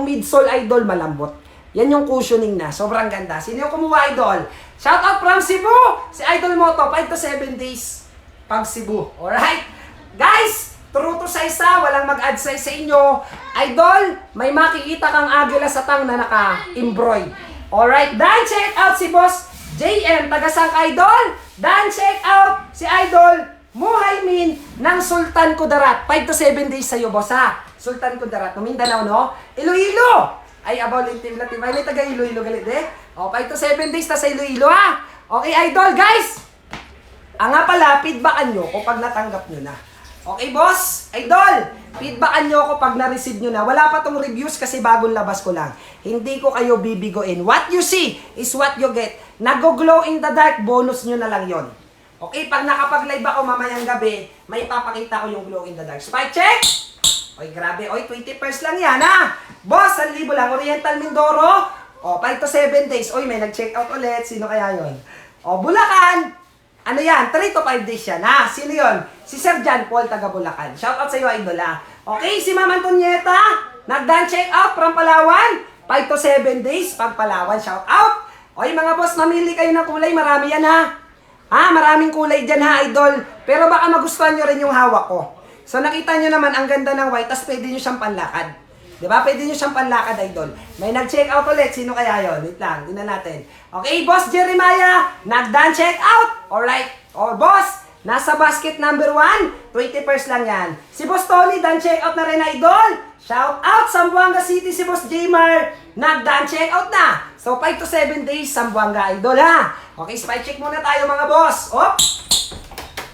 midsole, idol, malambot. Yan yung cushioning na. Sobrang ganda. Sino yung kumuha, idol? Shoutout from Cebu! Si Idol Moto, 5 to 7 days pag Cebu. Alright? Guys, true to size walang mag-add size sa inyo. Idol, may makikita kang Agila sa tang na naka-embroid. Alright? Dan check out si Boss JM, taga-sang Idol. Dan check out si Idol Muhaymin ng Sultan Kudarat. 5 to 7 days sa'yo, boss ha. Sultan Kudarat, Mindanao, no? Iloilo! Ay, abaw, lintim na timay. May taga Iloilo galit eh. O, 5 to 7 days na sa Iloilo ha. Okay, idol, guys. Nga pala, feedbackan nyo ko pag natanggap nyo na. Okay, boss? Idol, feedbackan nyo ko pag na-receive nyo na. Wala pa tong reviews kasi bagong labas ko lang. Hindi ko kayo bibigoin. What you see is what you get. Nag-glow in the dark, bonus nyo na lang yon. Okay, pag nakapag-live ako mamayang gabi, may papakita ko yung glow in the dark. Spy check! Oy, grabe. Oy, 20 pairs lang yan, ha? Boss, 1,000 lang. Oriental Mindoro. O, 5 to 7 days. Oy, may nag-check out ulit. Sino kaya yon? O, Bulacan. Ano yan? 3 to 5 days yan, ha? Sino yun? Si Sir John Paul, taga Bulacan. Shoutout sa iyo, idol, ha? Okay, si Ma'am Antonieta, nag-done check out from Palawan. 5 to 7 days, pag Palawan, shoutout. Okay, mga boss, mamili kayo ng kulay. Marami yan, ha? Ha? Maraming kulay dyan, ha, idol? Pero baka magustuhan nyo rin yung hawak ko. So, nakita nyo naman, ang ganda ng white, tas pwede nyo siyang panlakad. Diba? Pwede nyo siyang panlakad, idol. May nag-check out ulit. Sino kaya yun? Wait lang, tingnan natin. Okay, Boss Jeremiah, nag-done check out. Alright. O, boss, nasa basket number 1. 20 pairs lang yan. Si Boss Tony, done check out na rin, idol. Shout out, Zamboanga City, si Boss Jmar. Nag-done check out na. So, 5 to 7 days, Zamboanga, idol, ha? Okay, spike check muna tayo, mga boss. Op!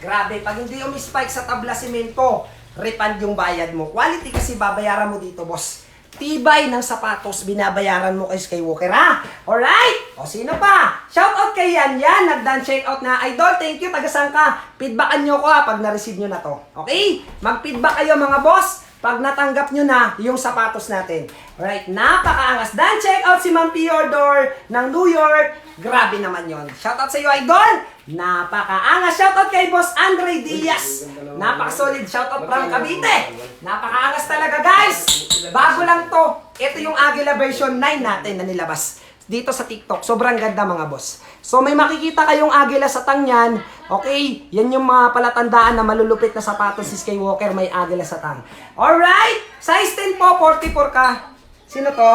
Grabe, pag hindi umi-spike sa tabla simento, refund yung bayad mo. Quality kasi babayaran mo dito, boss. Tibay ng sapatos, binabayaran mo kay Skywalker, ha? Alright? O, sino pa? Shoutout kay Yan. Nag-done checkout na. Idol, thank you. Taga-saan ka? Feedbackan nyo ko, ha, pag na-receive nyo na to. Okay? Mag-feedback kayo, mga boss, pag natanggap nyo na yung sapatos natin. Alright? Napakaangas. Done checkout si Ma'am Piordor ng New York. Grabe naman yon. Shoutout sa iyo, idol. Napakaangas. Shoutout kay Boss Andre Diaz. Napaka-solid. Shoutout from Cavite. Napakaangas talaga, guys. Bago lang to. Ito yung Aguila version 9 natin na nilabas dito sa TikTok. Sobrang ganda, mga boss. So, may makikita kayong Aguila sa tang yan. Okay? Yan yung mga palatandaan na malulupit na sapatos si Skywalker. May Aguila sa tang. Alright? Size 10 po, 44 ka. Sino to?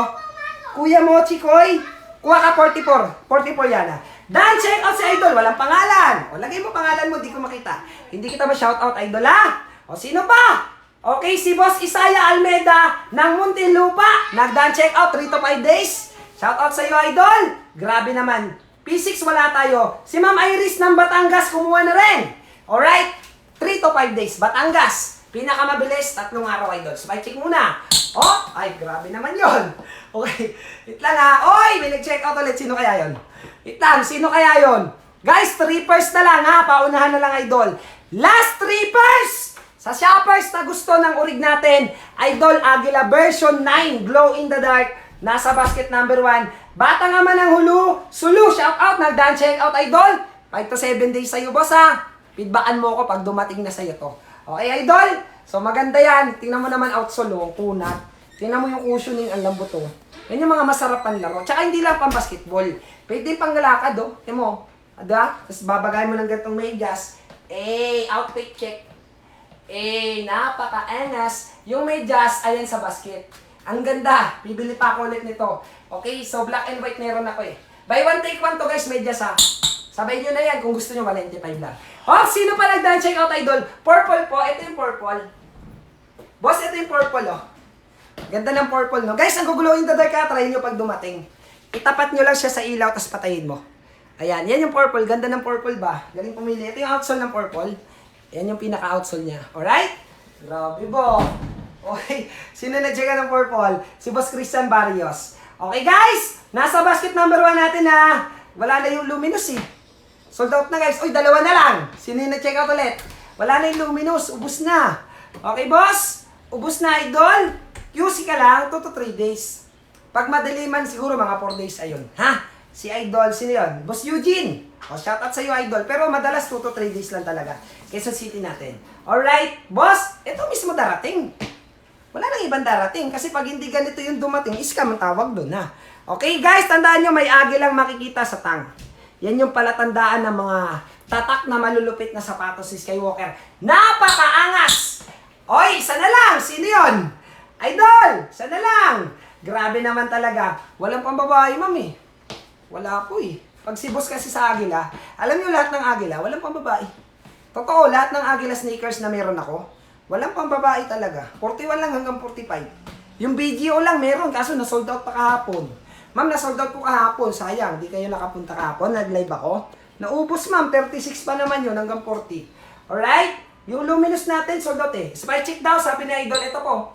Kuya Mochi Koy. Kuha ka 44. 44 yan, ha? Dan, check out si Idol. Walang pangalan. O, lagay mo pangalan mo. Di ko makita. Hindi kita ma-shoutout, Idol, ha? O, sino pa? Okay, si Boss Isaiah Almeida ng Muntinlupa. Nag-done check out 3 to 5 days. Shoutout sa iyo, Idol. Grabe naman. P6 wala tayo. Si Ma'am Iris ng Batangas kumuha na rin. Alright? 3 to 5 days. Batangas. Pinakamabilis, 3 araw, Idol. So, check muna. Oh, ay, grabe naman yon. Okay. Wait lang, ha. Oy, may nag-check out ulit. Sino kaya yon? Wait lang, sino kaya yon? Guys, 3 pairs na lang, ha. Paunahan na lang, Idol. Last 3 pairs! Sa shoppers na gusto ng urig natin, Idol Aguila version 9, glow in the dark, nasa basket number 1. Bata nga man ang hulu, sulu, shout out, nag-done check out, Idol. 5 to 7 days sa'yo, boss, ha. Feedbackan mo ko pag dumating na sa'yo to. Okay, Idol? So, maganda yan. Tingnan mo naman outsole, ang kunat. Tingnan mo yung cushioning, ang lambot, oh. Yan yung mga masarap panlaro. Tsaka hindi lang pang basketball. Pwede pang lalakad, oh. Tingnan mo. Ada? Tapos babagay mo ng gantong medyas. Outfit check. Napaka-angas. Yung medyas, ayan sa basket. Ang ganda. Bibili pa ako ulit nito. Okay, so black and white meron ako eh. Buy one, take one to, guys, medyas, ha. Sabay nyo na yan kung gusto nyo, 95 lang. Oh, sino pa nag-done check out, Idol? Purple po. Ito yung purple. Boss, ito yung purple, oh. Ganda ng purple, no? Guys, ang gugulo in the dark, ha. Try nyo pag dumating. Itapat nyo lang siya sa ilaw, tapos patayin mo. Ayan, yan yung purple. Ganda ng purple ba? Galing pumili. Ito yung outsole ng purple. Yan yung pinaka-outsole niya. Alright? Grabe, bo. Okay. Sino na-checka ng purple? Si Boss Christian Barrios. Okay, guys. Nasa basket number 1 natin, ha. Wala na yung luminous, eh. Sold out na, guys. Uy, 2 na lang. Sino yung na-check out ulit? Wala na yung luminous. Ubus na. Okay, boss? Ubus na, Idol. QC ka lang, 2 to 3 days. Pag madali man, siguro mga 4 days, ayun. Ha? Si Idol, sino yun? Boss Eugene. O, shoutout sa iyo, Idol. Pero madalas 2 to 3 days lang talaga. Quezon City natin. Alright, boss, ito mismo darating. Wala nang ibang darating. Kasi pag hindi ganito yung dumating, scam ang tawag doon, ha? Okay, guys, tandaan nyo, may agilang makikita sa tang. Yan yung palatandaan ng mga tatak na malulupit na sapatos si Skywalker. Napakaangas! Oy, isa na lang! Sino yun? Idol! Isa na lang! Grabe naman talaga. Walang pambabae, ma'am, eh. Wala po, eh. Pag si boss kasi sa Agila, alam nyo lahat ng Agila, walang pambabae. Totoo, lahat ng Agila sneakers na meron ako, walang pambabae talaga. 41 lang hanggang 45. Yung BGO lang meron, kaso na-sold out pa kahapon. Ma'am, na-sold out po kahapon. Sayang, di kayo nakapunta kahapon. Nag-live ako. Naubos, ma'am. 36 pa naman yun hanggang 40. Alright? Yung luminous natin, sold out eh. Spy check daw, sabi ni Idol. Ito po.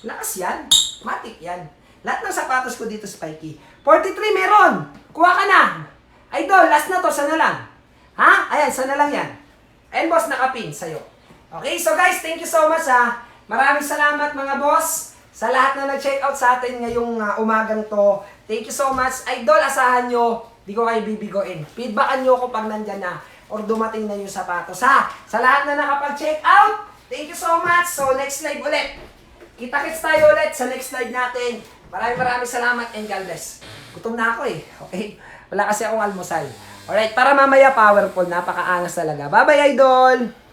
Lakas yan. Matic yan. Lahat ng sapatos ko dito, spiky. 43 meron. Kuha ka na. Idol, last na to. Sana lang. Ha? Ayan, sana lang yan. Ayan, boss, nakapin sa'yo. Okay, so guys, thank you so much, ha. Maraming salamat, mga boss. Sa lahat na nag-check out sa atin ngayong umagang to, thank you so much. Idol, asahan nyo, di ko kayo bibigoin. Feedbackan nyo ako pag nandyan na. or dumating na yung sapatos ha. Sa lahat na nakapag-check out, thank you so much. So next live ulit. Kita-kits tayo ulit sa next live natin. Maraming salamat and God bless. Gutom na ako eh. Okay? Wala kasi akong almusal. Alright, para mamaya powerful. Napakaangas talaga. Bye-bye, idol!